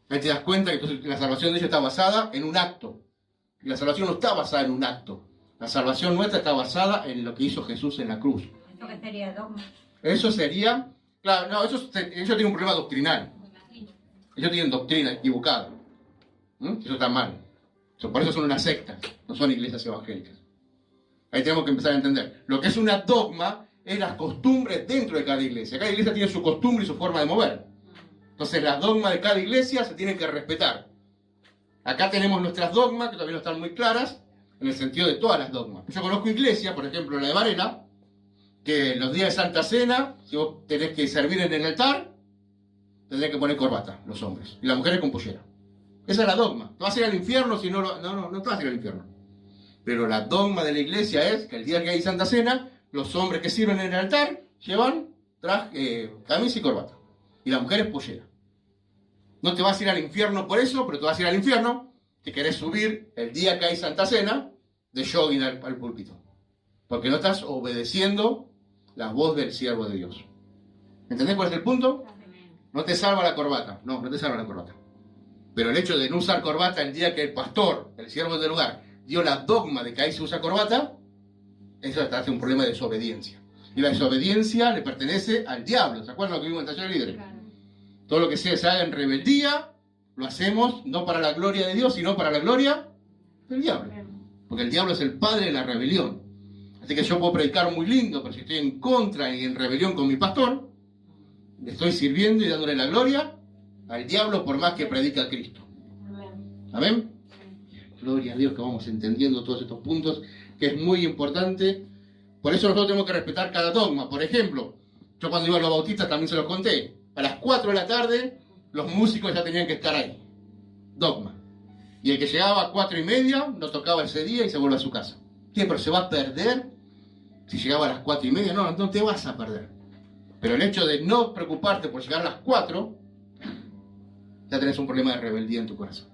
Ahí te das cuenta que la salvación de ellos está basada en un acto. Y la salvación no está basada en un acto. La salvación nuestra está basada en lo que hizo Jesús en la cruz. ¿Eso qué sería dogma? Eso sería... Claro, no, ellos tienen un problema doctrinal. Ellos tienen doctrina equivocada. Eso está mal. Por eso son unas sectas, no son iglesias evangélicas. Ahí tenemos que empezar a entender. Lo que es una dogma es las costumbres dentro de cada iglesia. Cada iglesia tiene su costumbre y su forma de mover. Entonces las dogmas de cada iglesia se tienen que respetar. Acá tenemos nuestras dogmas, que todavía no están muy claras, en el sentido de todas las dogmas. Yo conozco iglesias, por ejemplo la de Varela, que los días de Santa Cena, si vos tenés que servir en el altar, tendrás que poner corbata, los hombres, y las mujeres con pollera. Esa es la dogma. Te vas a ir al infierno si no... No te vas a ir al infierno. Pero la dogma de la iglesia es que el día que hay Santa Cena, los hombres que sirven en el altar llevan traje, camisa y corbata. Y las mujeres pollera. No te vas a ir al infierno por eso, pero te vas a ir al infierno si querés subir el día que hay Santa Cena de jogging al púlpito. Porque no estás obedeciendo la voz del siervo de Dios. ¿Entendés cuál es el punto? No te salva la corbata. No te salva la corbata. Pero el hecho de no usar corbata el día que el pastor, el siervo del lugar, dio la dogma de que ahí se usa corbata, eso hace un problema de desobediencia. Y la desobediencia le pertenece al diablo. ¿Se acuerdan lo que vimos en el taller de líderes? Claro. Todo lo que se haga en rebeldía, lo hacemos no para la gloria de Dios, sino para la gloria del diablo. Porque el diablo es el padre de la rebelión. Así que yo puedo predicar muy lindo, pero si estoy en contra y en rebelión con mi pastor, le estoy sirviendo y dándole la gloria al diablo por más que predica a Cristo. ¿Amén? Gloria a Dios que vamos entendiendo todos estos puntos, que es muy importante. Por eso nosotros tenemos que respetar cada dogma. Por ejemplo, yo cuando iba a los bautistas también se los conté. A las 4 de la tarde los músicos ya tenían que estar ahí. Dogma. Y el que llegaba a 4:30 no tocaba ese día y se vuelve a su casa. ¿Qué? ¿Pero se va a perder? Si llegaba a las 4:30, no te vas a perder. Pero el hecho de no preocuparte por llegar a las 4, ya tenés un problema de rebeldía en tu corazón.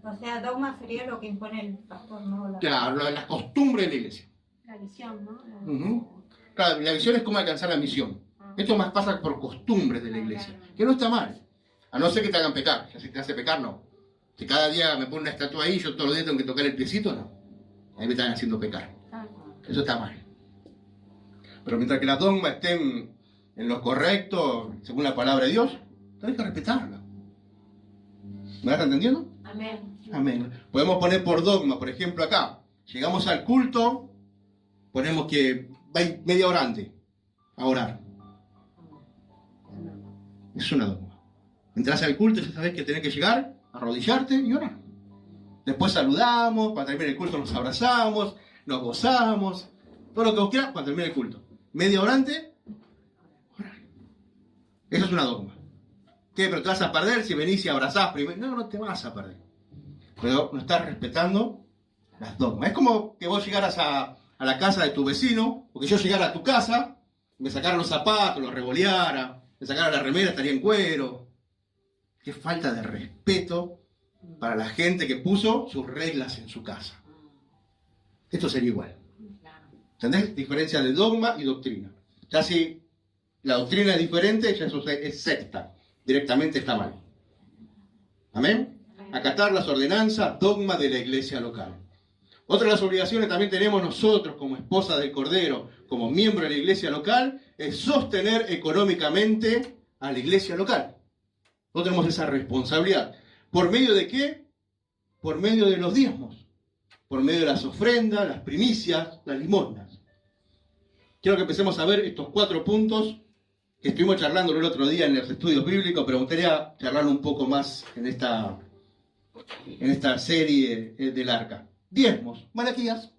O sea, dogma sería lo que impone el pastor, ¿no? Claro, las costumbres de la iglesia. La visión, ¿no? Claro, la visión es cómo alcanzar la misión. Esto más pasa por costumbres de la iglesia, que no está mal. A no ser que te hagan pecar. Si te hace pecar, no. Si cada día me ponen una estatua ahí, yo todos los días tengo que tocar el piecito, no. Ahí me están haciendo pecar. Eso está mal. Pero mientras que las dogmas estén en lo correcto, según la palabra de Dios, tenés que respetarla. ¿Me estás entendiendo? Amén. Amén. Podemos poner por dogma, por ejemplo acá, llegamos al culto, ponemos que va media hora antes a orar. Es una dogma. Entras al culto y ya sabés que tenés que llegar, arrodillarte y orar. Después saludamos, para terminar el culto nos abrazamos, nos gozamos, todo lo que vos quieras para terminar el culto. Media hora antes, orar. Eso es una dogma. ¿Qué? ¿Pero te vas a perder si venís y abrazás primero? No te vas a perder. Pero no estás respetando las dogmas. Es como que vos llegaras a la casa de tu vecino, o que yo llegara a tu casa, me sacara los zapatos, los revoleara, me sacara la remera, estaría en cuero. Qué falta de respeto para la gente que puso sus reglas en su casa. Esto sería igual. ¿Entendés? Diferencia de dogma y doctrina. Ya si la doctrina es diferente, ya eso es secta. Directamente está mal. ¿Amén? Acatar las ordenanzas, dogma de la iglesia local. Otra de las obligaciones también tenemos nosotros como esposa del Cordero, como miembro de la iglesia local, es sostener económicamente a la iglesia local. Nosotros tenemos esa responsabilidad. ¿Por medio de qué? Por medio de los diezmos, por medio de las ofrendas, las primicias, las limosnas. Quiero que empecemos a ver estos 4 puntos que estuvimos charlando el otro día en los estudios bíblicos, pero me gustaría charlar un poco más en esta serie del arca. Diezmos, Malaquías.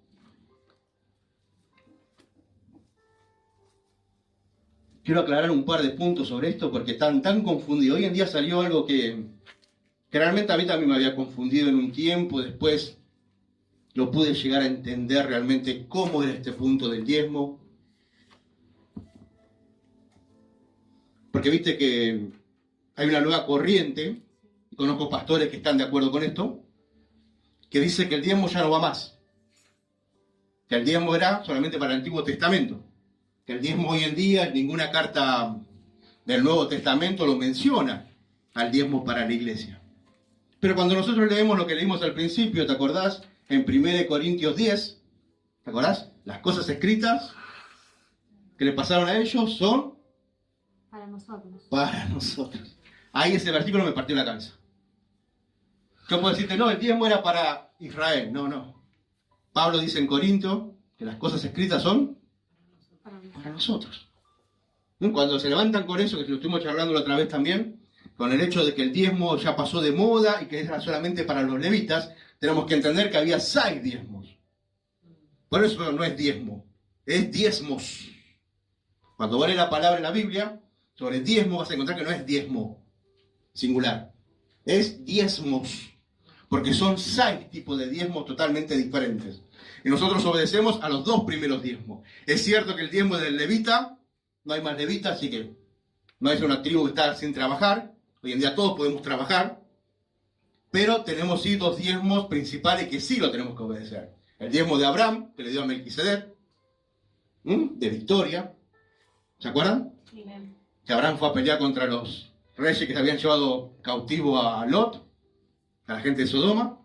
Quiero aclarar un par de puntos sobre esto porque están tan confundidos. Hoy en día salió algo que realmente a mí también me había confundido en un tiempo. Después lo pude llegar a entender realmente cómo era este punto del diezmo. Porque viste que hay una nueva corriente, y conozco pastores que están de acuerdo con esto, que dice que el diezmo ya no va más. Que el diezmo era solamente para el Antiguo Testamento. Que el diezmo hoy en día, ninguna carta del Nuevo Testamento lo menciona al diezmo para la iglesia. Pero cuando nosotros leemos lo que leímos al principio, ¿te acordás? En 1 Corintios 10, ¿te acordás? Las cosas escritas que le pasaron a ellos son Para nosotros. para nosotros. Ahí ese versículo me partió la cabeza. Yo puedo decirte, no, el diezmo era para Israel. No. Pablo dice en Corinto que las cosas escritas son para nosotros. Cuando se levantan con eso, que lo estuvimos charlando la otra vez también, con el hecho de que el diezmo ya pasó de moda y que era solamente para los levitas, tenemos que entender que había 6 diezmos. Por eso no es diezmo, es diezmos. Cuando vale la palabra en la Biblia, sobre diezmo vas a encontrar que no es diezmo singular, es diezmos. Porque son 6 tipos de diezmos totalmente diferentes. Y nosotros obedecemos a los 2 primeros diezmos. Es cierto que el diezmo del levita, no hay más levitas, así que no es una tribu que está sin trabajar. Hoy en día todos podemos trabajar. Pero tenemos sí 2 diezmos principales que sí lo tenemos que obedecer. El diezmo de Abraham, que le dio a Melquisedec, de victoria. ¿Se acuerdan? Sí. Que Abraham fue a pelear contra los reyes que se habían llevado cautivo a Lot, a la gente de Sodoma.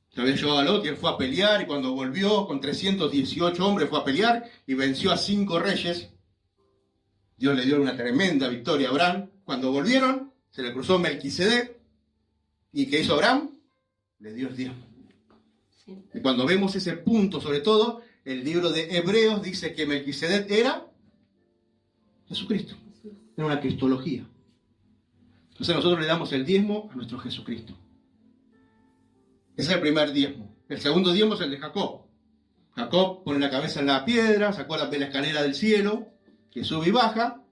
Se habían llevado a Lot y él fue a pelear, y cuando volvió con 318 hombres fue a pelear y venció a 5 reyes. Dios le dio una tremenda victoria a Abraham. Cuando volvieron, se le cruzó Melquisedec. ¿Y qué hizo Abraham? Le dio el diezmo. Sí. Y cuando vemos ese punto, sobre todo, el libro de Hebreos dice que Melquisedec era Jesucristo. Era una cristología. Entonces nosotros le damos el diezmo a nuestro Jesucristo. Ese es el primer diezmo. El segundo diezmo es el de Jacob. Jacob pone la cabeza en la piedra, se acuerda de la escalera del cielo, que sube y baja,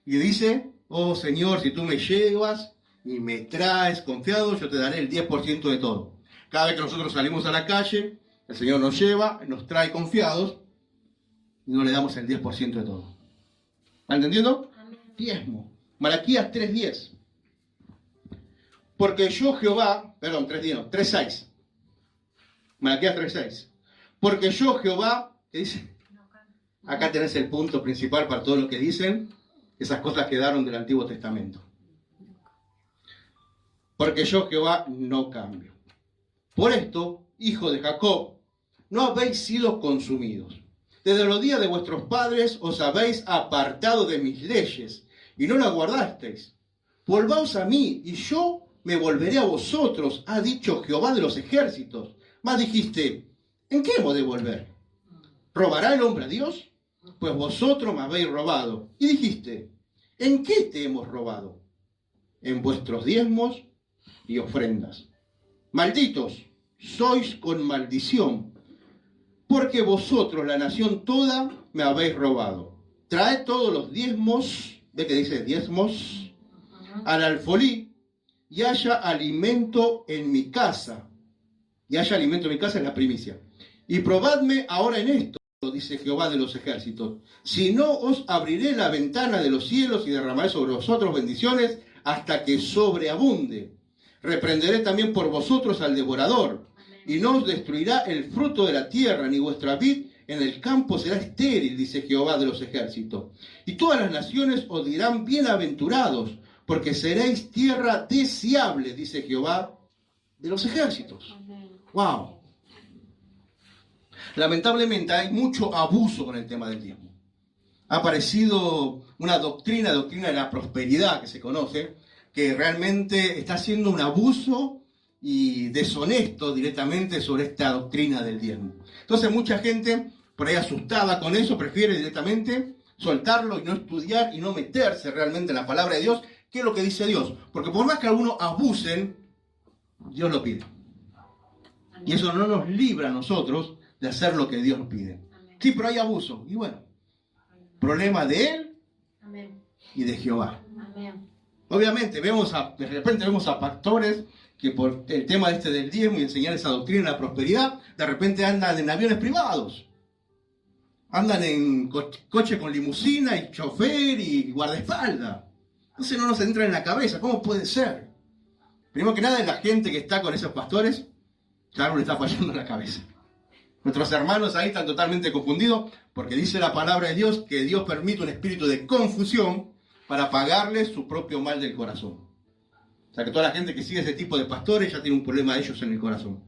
y dice, oh Señor, si tú me llevas y me traes confiado, yo te daré el 10% de todo. Cada vez que nosotros salimos a la calle, el Señor nos lleva, nos trae confiados, y no le damos el 10% de todo. ¿Va entendiendo? Diezmo. Malaquías 3:10. Porque yo Jehová, perdón, 3:10 no, 3:6. Malaquías 3:6. Porque yo Jehová, ¿qué dice? Acá tenés el punto principal para todo lo que dicen, esas cosas quedaron del Antiguo Testamento. Porque yo Jehová no cambio. Por esto, hijo de Jacob, no habéis sido consumidos. Desde los días de vuestros padres os habéis apartado de mis leyes, y no las guardasteis. Volvaos a mí, y yo me volveré a vosotros, ha dicho Jehová de los ejércitos. Mas dijiste, ¿en qué hemos de volver? ¿Robará el hombre a Dios? Pues vosotros me habéis robado. Y dijiste, ¿en qué te hemos robado? En vuestros diezmos y ofrendas. Malditos sois con maldición, porque vosotros, la nación toda, me habéis robado. Traed todos los diezmos, ¿ve que dice diezmos? Al alfolí, y haya alimento en mi casa. Y haya alimento en mi casa es la primicia. Y probadme ahora en esto, dice Jehová de los ejércitos. Si no, os abriré la ventana de los cielos y derramaré sobre vosotros bendiciones hasta que sobreabunde. Reprenderé también por vosotros al devorador, y no os destruirá el fruto de la tierra, ni vuestra vid en el campo será estéril, dice Jehová de los ejércitos. Y todas las naciones os dirán bienaventurados, porque seréis tierra deseable, dice Jehová de los ejércitos. ¡Wow! Lamentablemente hay mucho abuso con el tema del diezmo. Ha aparecido una doctrina de la prosperidad que se conoce, que realmente está haciendo un abuso y deshonesto directamente sobre esta doctrina del diezmo. Entonces mucha gente, por ahí asustada con eso, prefiere directamente soltarlo y no estudiar y no meterse realmente en la palabra de Dios, que es lo que dice Dios. Porque por más que algunos abusen, Dios lo pide. Y eso no nos libra a nosotros de hacer lo que Dios nos pide. Sí, pero hay abuso. Y bueno, problema de Él y de Jehová. Obviamente, de repente vemos a pastores que por el tema este del diezmo y enseñar esa doctrina de la prosperidad, de repente andan en aviones privados. Andan en coche con limusina y chofer y guardaespaldas. Entonces no nos entra en la cabeza, ¿cómo puede ser? Primero que nada, la gente que está con esos pastores, ya no le está fallando en la cabeza. Nuestros hermanos ahí están totalmente confundidos, porque dice la palabra de Dios que Dios permite un espíritu de confusión para pagarles su propio mal del corazón. O sea que toda la gente que sigue ese tipo de pastores ya tiene un problema de ellos en el corazón.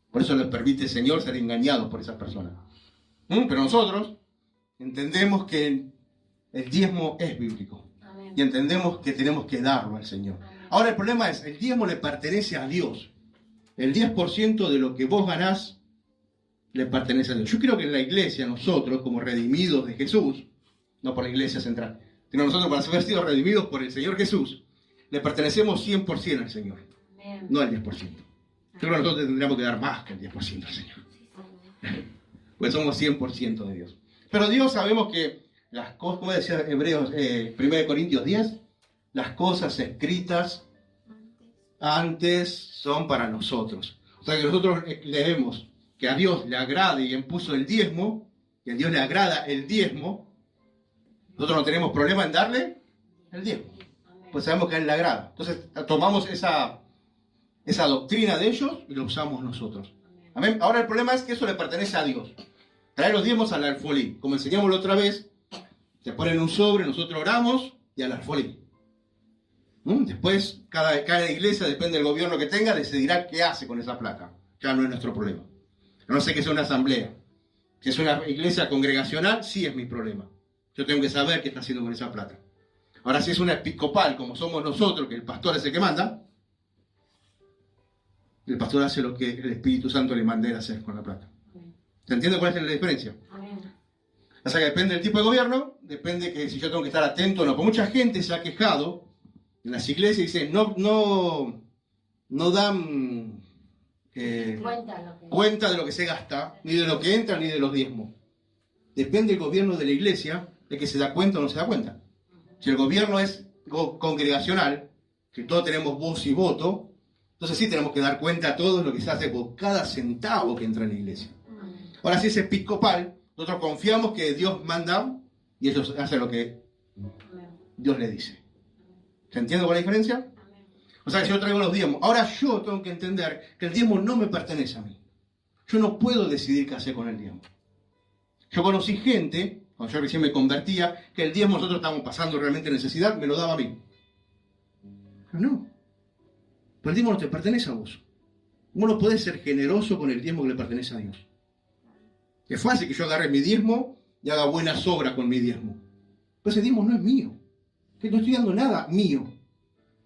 Por eso les permite el Señor ser engañados por esas personas. Pero nosotros entendemos que el diezmo es bíblico. Amén. Y entendemos que tenemos que darlo al Señor. Amén. Ahora el problema es, el diezmo le pertenece a Dios. El 10% de lo que vos ganás le pertenece a Dios. Yo creo que en la iglesia, nosotros, como redimidos de Jesús, no por la iglesia central, sino nosotros para haber sido redimidos por el Señor Jesús, le pertenecemos 100% al Señor. Amén. No al 10%. Yo creo que nosotros tendríamos que dar más que el 10% al Señor. Pues somos 100% de Dios. Pero Dios sabemos que las cosas, como decía Hebreos, 1 Corintios 10, las cosas escritas antes son para nosotros. O sea que nosotros leemos que a Dios le agrade y impuso el diezmo, que a Dios le agrada el diezmo, nosotros no tenemos problema en darle el diezmo. Pues sabemos que a Él le agrada. Entonces tomamos esa doctrina de ellos y lo usamos nosotros. Amén. Ahora el problema es que eso le pertenece a Dios. Traer los diezmos al alfolí. Como enseñamos la otra vez, se ponen un sobre, nosotros oramos y al alfolí. Después, cada iglesia, depende del gobierno que tenga, decidirá qué hace con esa plata. Ya no es nuestro problema. A no ser que sea una asamblea. Si es una iglesia congregacional, sí es mi problema. Yo tengo que saber qué está haciendo con esa plata. Ahora, si es una episcopal, como somos nosotros, que el pastor es el que manda, el pastor hace lo que el Espíritu Santo le mande a hacer con la plata. ¿Se entiende cuál es la diferencia? Amén. O sea que depende del tipo de gobierno, depende que si yo tengo que estar atento o no. Porque mucha gente se ha quejado en las iglesias y dice, no dan cuenta de lo que se gasta, ni de lo que entra, ni de los diezmos. Depende del gobierno de la iglesia de que se da cuenta o no se da cuenta. Si el gobierno es congregacional, que todos tenemos voz y voto, entonces sí tenemos que dar cuenta a todos lo que se hace por cada centavo que entra en la iglesia. Ahora, si es episcopal, nosotros confiamos que Dios manda y ellos hacen lo que Dios les dice. ¿Se entiende cuál es la diferencia? O sea, que yo traigo los diezmos. Ahora yo tengo que entender que el diezmo no me pertenece a mí. Yo no puedo decidir qué hacer con el diezmo. Yo conocí gente, cuando yo recién me convertía, que el diezmo nosotros estábamos pasando realmente necesidad, me lo daba a mí. Pero no. Pero el diezmo no te pertenece a vos. Vos no podés ser generoso con el diezmo que le pertenece a Dios. Es fácil que yo agarre mi diezmo y haga buenas obras con mi diezmo. Pero ese diezmo no es mío. Que no estoy dando nada mío.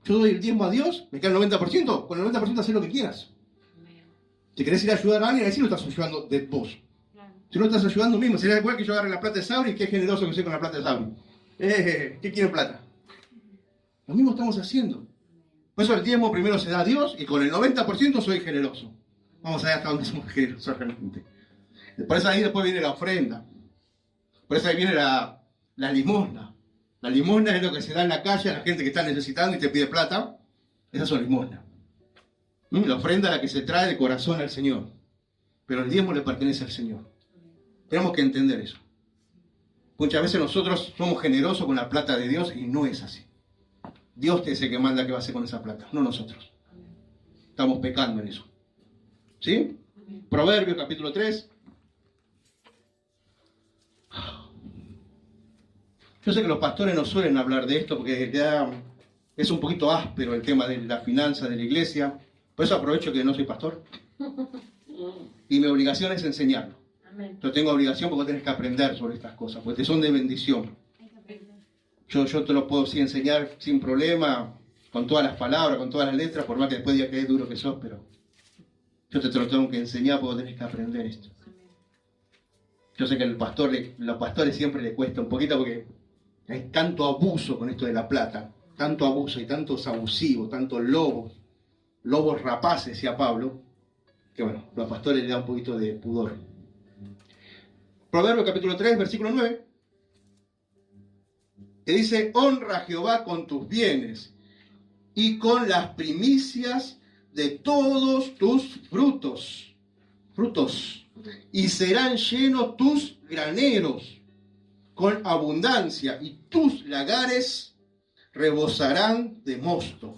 Yo doy el diezmo a Dios, me queda el 90%. Con el 90% haces lo que quieras. Si querés ir a ayudar a alguien, ahí sí lo estás ayudando de vos. Si no estás ayudando mismo, sería igual que yo agarre la plata de Sabri, qué generoso que soy con la plata de Sabri. ¿Qué quiere plata? Lo mismo estamos haciendo. Por eso el diezmo primero se da a Dios y con el 90% soy generoso. Vamos a ver hasta dónde somos generosos realmente. Por eso ahí después viene la ofrenda. Por eso ahí viene la limosna. La limosna es lo que se da en la calle a la gente que está necesitando y te pide plata. Esas son limosnas. La ofrenda es la que se trae de corazón al Señor. Pero el diezmo le pertenece al Señor. Tenemos que entender eso. Muchas veces nosotros somos generosos con la plata de Dios y no es así. Dios es el que manda qué va a hacer con esa plata, no nosotros. Estamos pecando en eso. ¿Sí? Proverbios capítulo 3. Yo sé que los pastores no suelen hablar de esto porque es un poquito áspero el tema de la finanza de la iglesia. Por eso aprovecho que no soy pastor. Y mi obligación es enseñarlo. Yo tengo obligación porque tenés que aprender sobre estas cosas, porque te son de bendición. Yo te lo puedo sí enseñar sin problema, con todas las palabras, con todas las letras, por más que después diga que es duro que sos, pero yo te lo tengo que enseñar porque tenés que aprender esto. Yo sé que los pastores siempre les cuesta un poquito porque hay tanto abuso con esto de la plata, tanto abuso y tantos abusivos, tantos lobos rapaces, decía Pablo, que bueno, a los pastores les da un poquito de pudor. Proverbios capítulo 3, versículo 9, que dice, honra a Jehová con tus bienes y con las primicias de todos tus frutos, y serán llenos tus graneros con abundancia, y tus lagares rebosarán de mosto.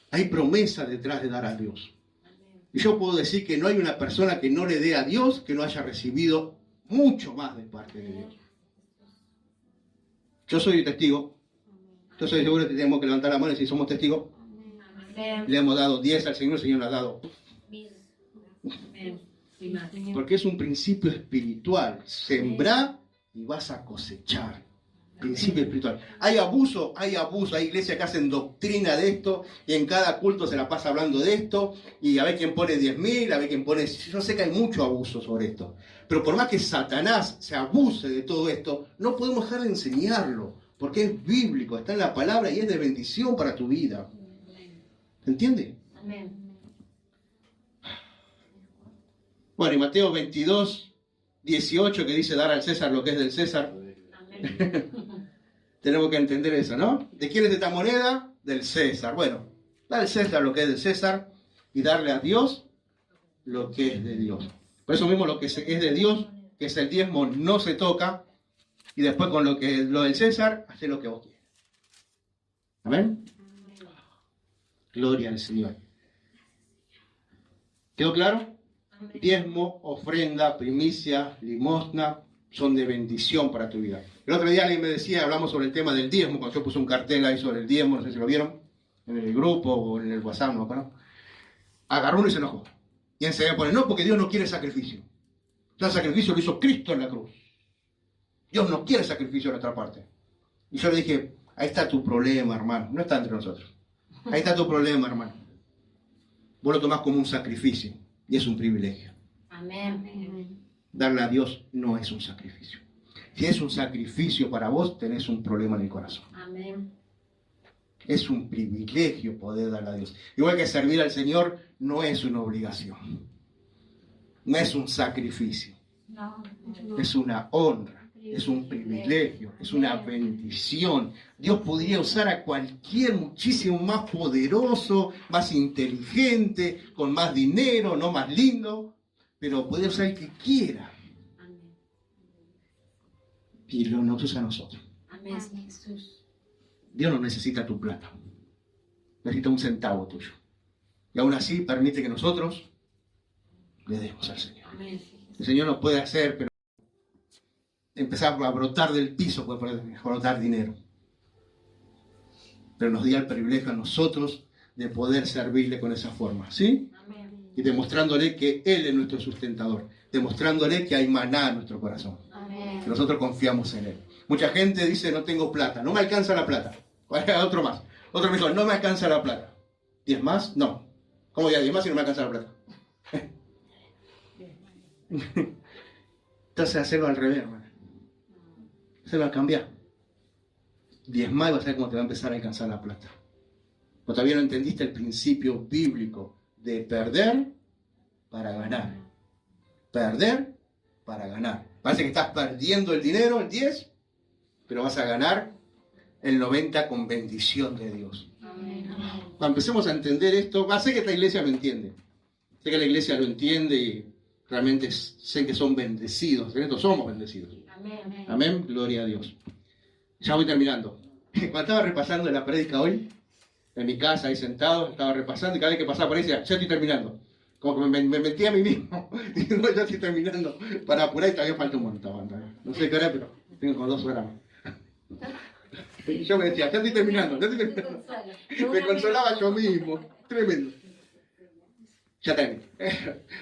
Hay promesa detrás de dar a Dios. Y yo puedo decir que no hay una persona que no le dé a Dios que no haya recibido mucho más de parte de Dios. Yo soy testigo. Yo soy seguro que tenemos que levantar la mano y si somos testigos. Le hemos dado 10 al Señor, el Señor nos ha dado. Porque es un principio espiritual. Sembrar y vas a cosechar. Principio espiritual. Hay abuso, hay iglesias que hacen doctrina de esto y en cada culto se la pasa hablando de esto y a ver quién pone 10.000, a ver quién pone... Yo sé que hay mucho abuso sobre esto, pero por más que Satanás se abuse de todo esto, no podemos dejar de enseñarlo, porque es bíblico, está en la palabra y es de bendición para tu vida. ¿Se entiende? Amén. Bueno, y Mateo 22, 18 que dice dar al César lo que es del César. Tenemos que entender eso, ¿no? ¿De quién es esta moneda? Del César. Bueno, dar al César lo que es del César y darle a Dios lo que es de Dios. Por eso mismo lo que es de Dios, que es el diezmo, no se toca. Y después con lo del César, hace lo que vos quieras. ¿Amén? Gloria al Señor. ¿Quedó claro? Diezmo, ofrenda, primicia, limosna, son de bendición para tu vida. El otro día alguien me decía, hablamos sobre el tema del diezmo, cuando yo puse un cartel ahí sobre el diezmo, no sé si lo vieron, en el grupo o en el WhatsApp, no. Agarró uno y se enojó. Y enseguida pone, no, porque Dios no quiere sacrificio. El sacrificio lo hizo Cristo en la cruz. Dios no quiere sacrificio de nuestra parte. Y yo le dije, ahí está tu problema, hermano. No está entre nosotros. Ahí está tu problema, hermano. Vos lo tomás como un sacrificio y es un privilegio. Amén. Darle a Dios no es un sacrificio. Si es un sacrificio para vos, tenés un problema en el corazón. Amén. Es un privilegio poder darle a Dios. Igual que servir al Señor no es una obligación. No es un sacrificio. No. Es una honra. Es un privilegio. Es una bendición. Dios podría usar a cualquier muchísimo más poderoso, más inteligente, con más dinero, no más lindo. Pero puede usar el que quiera. Y nos usa a nosotros. Amén, Jesús. Dios no necesita tu plata. Necesita un centavo tuyo. Y aún así permite que nosotros le demos al Señor. Amén. El Señor nos puede hacer, pero empezar a brotar del piso, puede brotar dinero. Pero nos dio el privilegio a nosotros de poder servirle con esa forma. ¿Sí? Amén. Y demostrándole que Él es nuestro sustentador, demostrándole que hay maná en nuestro corazón, Amén. que nosotros confiamos en Él. Mucha gente dice, no tengo plata, no me alcanza la plata. Otro más. Otro me dijo, no me alcanza la plata. ¿10 más? No. ¿Cómo ya 10 más si no me alcanza la plata? Entonces hacerlo al revés, hermano. Hacerlo al cambiar. 10 más y vas a ver cómo te va a empezar a alcanzar la plata. O todavía no entendiste el principio bíblico de perder para ganar. Perder para ganar. Parece que estás perdiendo el dinero, el 10, pero vas a ganar el 90 con bendición de Dios. Amén. Cuando empecemos a entender esto, sé que esta iglesia lo entiende. Sé que la iglesia lo entiende y realmente sé que son bendecidos. En esto somos bendecidos. Amén. Amén. Gloria a Dios. Ya voy terminando. Cuando estaba repasando la prédica hoy, en mi casa, ahí sentado, estaba repasando y cada vez que pasaba por ahí decía, ya estoy terminando. Como que me metí a mí mismo. Digo, ya estoy terminando. Para apurar y todavía falta un montón. No sé qué hora, pero tengo como 2 horas. Y yo me decía, ya estoy terminando, ya estoy terminando. Me consolaba yo mismo. Tremendo. Ya terminé.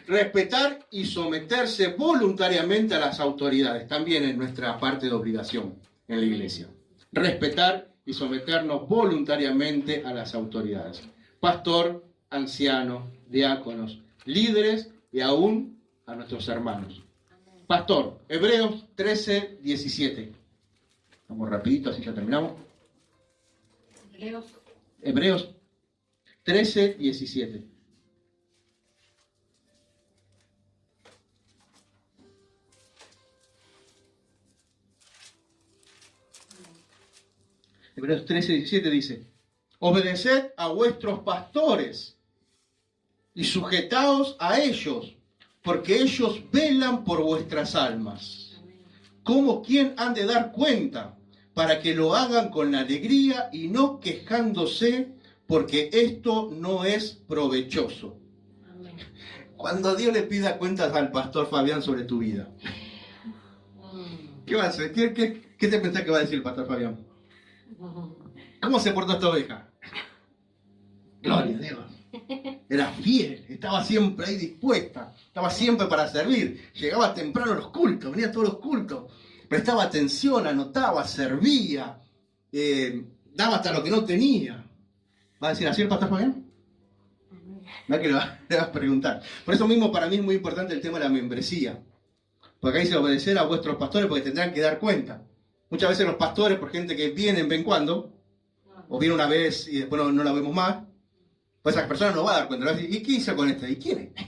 Respetar y someterse voluntariamente a las autoridades. También es nuestra parte de obligación en la iglesia. Respetar y someternos voluntariamente a las autoridades. Pastor, anciano, diáconos, líderes y aún a nuestros hermanos. Pastor, Hebreos 13, 17. Vamos rapidito, así ya terminamos. Hebreos 13, 17. Hebreos 13, 17 dice, Obedeced a vuestros pastores y sujetaos a ellos, porque ellos velan por vuestras almas. Como quien han de dar cuenta, para que lo hagan con alegría y no quejándose, porque esto no es provechoso. Amén. Cuando Dios le pida cuentas al pastor Fabián sobre tu vida, ¿qué va a hacer? ¿Qué te pensás que va a decir el pastor Fabián? ¿Cómo se portó esta oveja? Gloria a Dios. Era fiel, estaba siempre ahí dispuesta, estaba siempre para servir. Llegaba temprano a los cultos, venía a todos los cultos, prestaba atención, anotaba, servía, daba hasta lo que no tenía. ¿Va a decir así el pastor Fabián? No es que le vas a preguntar. Por eso mismo para mí es muy importante el tema de la membresía. Porque ahí dice obedecer a vuestros pastores porque tendrán que dar cuenta. Muchas veces los pastores, por gente que vienen, ven cuando, o viene una vez y después no la vemos más, pues esa persona no va a dar cuenta. Le va a decir, ¿y qué hizo con este? ¿Y quién es?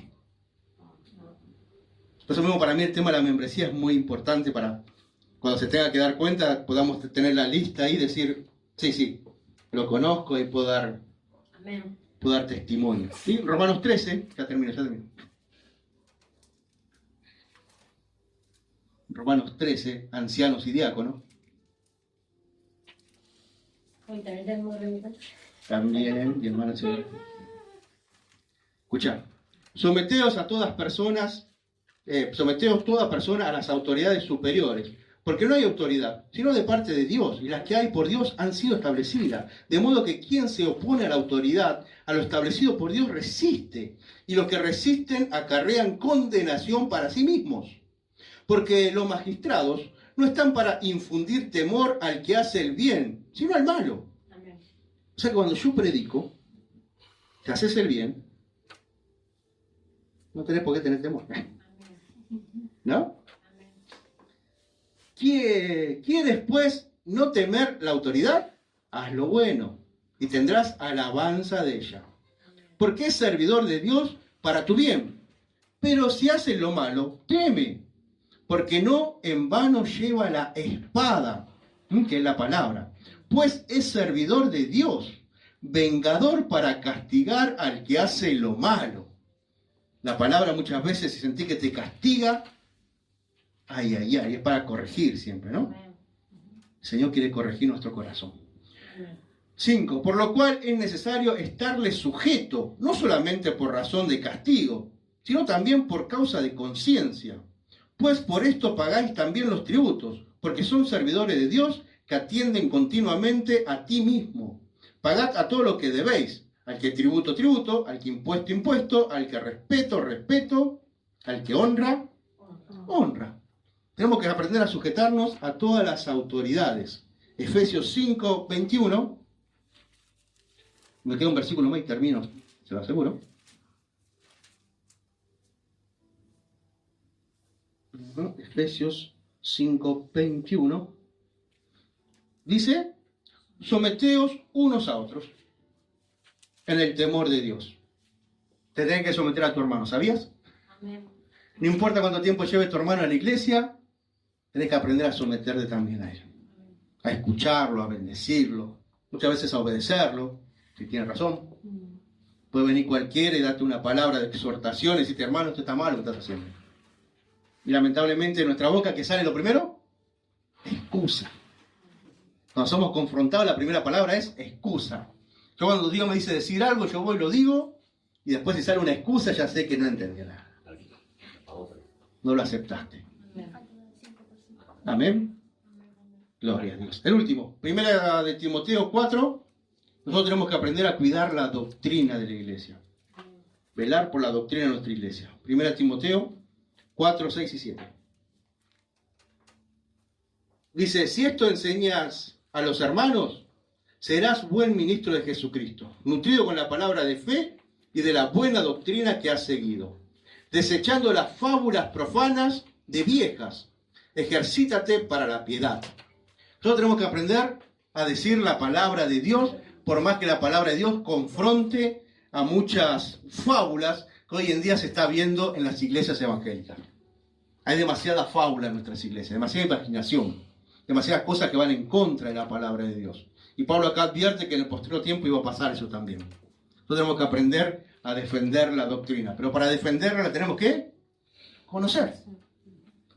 Por eso mismo para mí el tema de la membresía es muy importante para cuando se tenga que dar cuenta, podamos tener la lista ahí y decir, sí, lo conozco y puedo dar Amén. testimonio. ¿Sí? Romanos 13, ya termino. Romanos 13, ancianos y diáconos. También, mi hermana. Escuchad, someteos toda persona a las autoridades superiores, porque no hay autoridad, sino de parte de Dios, y las que hay por Dios han sido establecidas, de modo que quien se opone a la autoridad, a lo establecido por Dios, resiste, y los que resisten acarrean condenación para sí mismos, porque los magistrados no están para infundir temor al que hace el bien, sino al malo. Amén. O sea que cuando yo predico, que haces el bien, no tenés por qué tener temor. ¿No? ¿Quieres pues no temer la autoridad? Haz lo bueno y tendrás alabanza de ella. Porque es servidor de Dios para tu bien. Pero si haces lo malo, teme, porque no en vano lleva la espada, que es la palabra, pues es servidor de Dios, vengador para castigar al que hace lo malo. La palabra muchas veces, si sentís que te castiga, ay, es para corregir siempre, ¿no? El Señor quiere corregir nuestro corazón. 5. Por lo cual es necesario estarle sujeto, no solamente por razón de castigo, sino también por causa de conciencia. Pues por esto pagáis también los tributos, porque son servidores de Dios que atienden continuamente a ti mismo. Pagad a todo lo que debéis, al que tributo, al que impuesto, al que respeto, al que honra. Tenemos que aprender a sujetarnos a todas las autoridades. Efesios 5, 21. Me queda un versículo más y termino, se lo aseguro. Efesios 5, 21. Dice, someteos unos a otros en el temor de Dios. Te tenés que someter a tu hermano, ¿sabías? Amén. No importa cuánto tiempo lleve tu hermano a la iglesia, tenés que aprender a someterte también a él. A escucharlo, a bendecirlo, muchas veces a obedecerlo, si tiene razón. Puede venir cualquiera y darte una palabra de exhortación y decirte, hermano, esto está mal lo que estás haciendo. Y lamentablemente de nuestra boca, ¿qué sale lo primero? Excusa. Cuando somos confrontados, la primera palabra es excusa. Yo cuando Dios me dice decir algo, yo voy y lo digo, y después si sale una excusa, ya sé que no entendí nada. No lo aceptaste. Amén. Gloria a Dios. El último, primera de Timoteo 4, nosotros tenemos que aprender a cuidar la doctrina de la iglesia. Velar por la doctrina de nuestra iglesia. Primera de Timoteo 4, 6 y 7. Dice, si esto enseñas a los hermanos, serás buen ministro de Jesucristo, nutrido con la palabra de fe y de la buena doctrina que has seguido, desechando las fábulas profanas de viejas. Ejercítate para la piedad. Nosotros tenemos que aprender a decir la palabra de Dios, por más que la palabra de Dios confronte a muchas fábulas que hoy en día se está viendo en las iglesias evangélicas. Hay demasiada fábula en nuestras iglesias, demasiada imaginación, demasiadas cosas que van en contra de la palabra de Dios. Y Pablo acá advierte que en el posterior tiempo iba a pasar eso también. Entonces tenemos que aprender a defender la doctrina. Pero para defenderla la tenemos que conocer.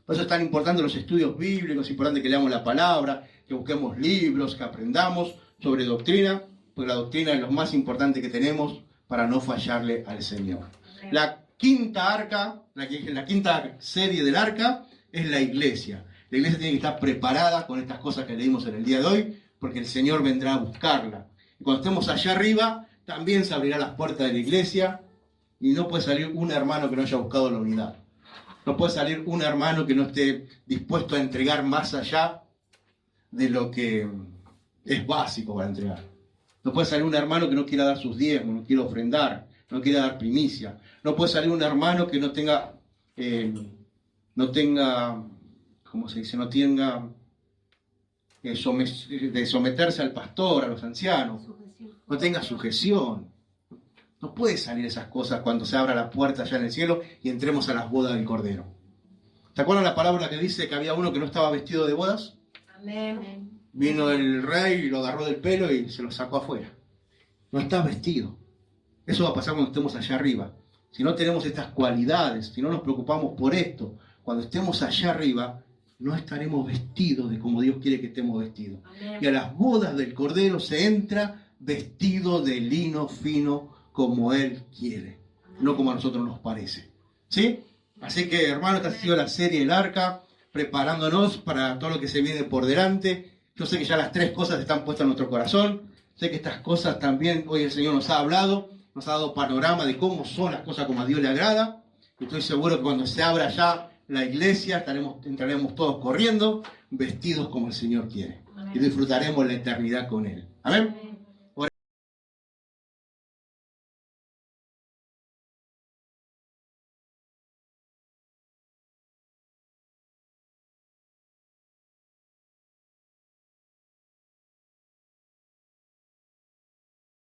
Por eso es tan importante los estudios bíblicos, es importante que leamos la palabra, que busquemos libros, que aprendamos sobre doctrina, porque la doctrina es lo más importante que tenemos para no fallarle al Señor. La quinta arca, la quinta serie del arca es la iglesia. La iglesia tiene que estar preparada con estas cosas que leímos en el día de hoy, porque el Señor vendrá a buscarla. Y cuando estemos allá arriba, también se abrirán las puertas de la iglesia y no puede salir un hermano que no haya buscado la unidad. No puede salir un hermano que no esté dispuesto a entregar más allá de lo que es básico para entregar. No puede salir un hermano que no quiera dar sus diezmos, no quiera ofrendar, no quiera dar primicia. No puede salir un hermano que no tenga, ¿cómo se dice? No tenga de someterse al pastor, a los ancianos. No tenga sujeción. No puede salir esas cosas cuando se abra la puerta allá en el cielo y entremos a las bodas del Cordero. ¿Te acuerdas la palabra que dice que había uno que no estaba vestido de bodas? Amén. Vino el rey y lo agarró del pelo y se lo sacó afuera. No está vestido. Eso va a pasar cuando estemos allá arriba. Si no tenemos estas cualidades, si no nos preocupamos por esto, cuando estemos allá arriba, no estaremos vestidos de como Dios quiere que estemos vestidos. Amén. Y a las bodas del Cordero se entra vestido de lino fino como Él quiere, no como a nosotros nos parece. ¿Sí? Así que, hermanos, esta ha sido la serie del arca, preparándonos para todo lo que se viene por delante. Yo sé que ya las tres cosas están puestas en nuestro corazón. Sé que estas cosas también hoy el Señor nos ha hablado, nos ha dado panorama de cómo son las cosas como a Dios le agrada. Y estoy seguro que cuando se abra ya la iglesia, entraremos todos corriendo, vestidos como el Señor quiere. Y disfrutaremos la eternidad con Él. Amén.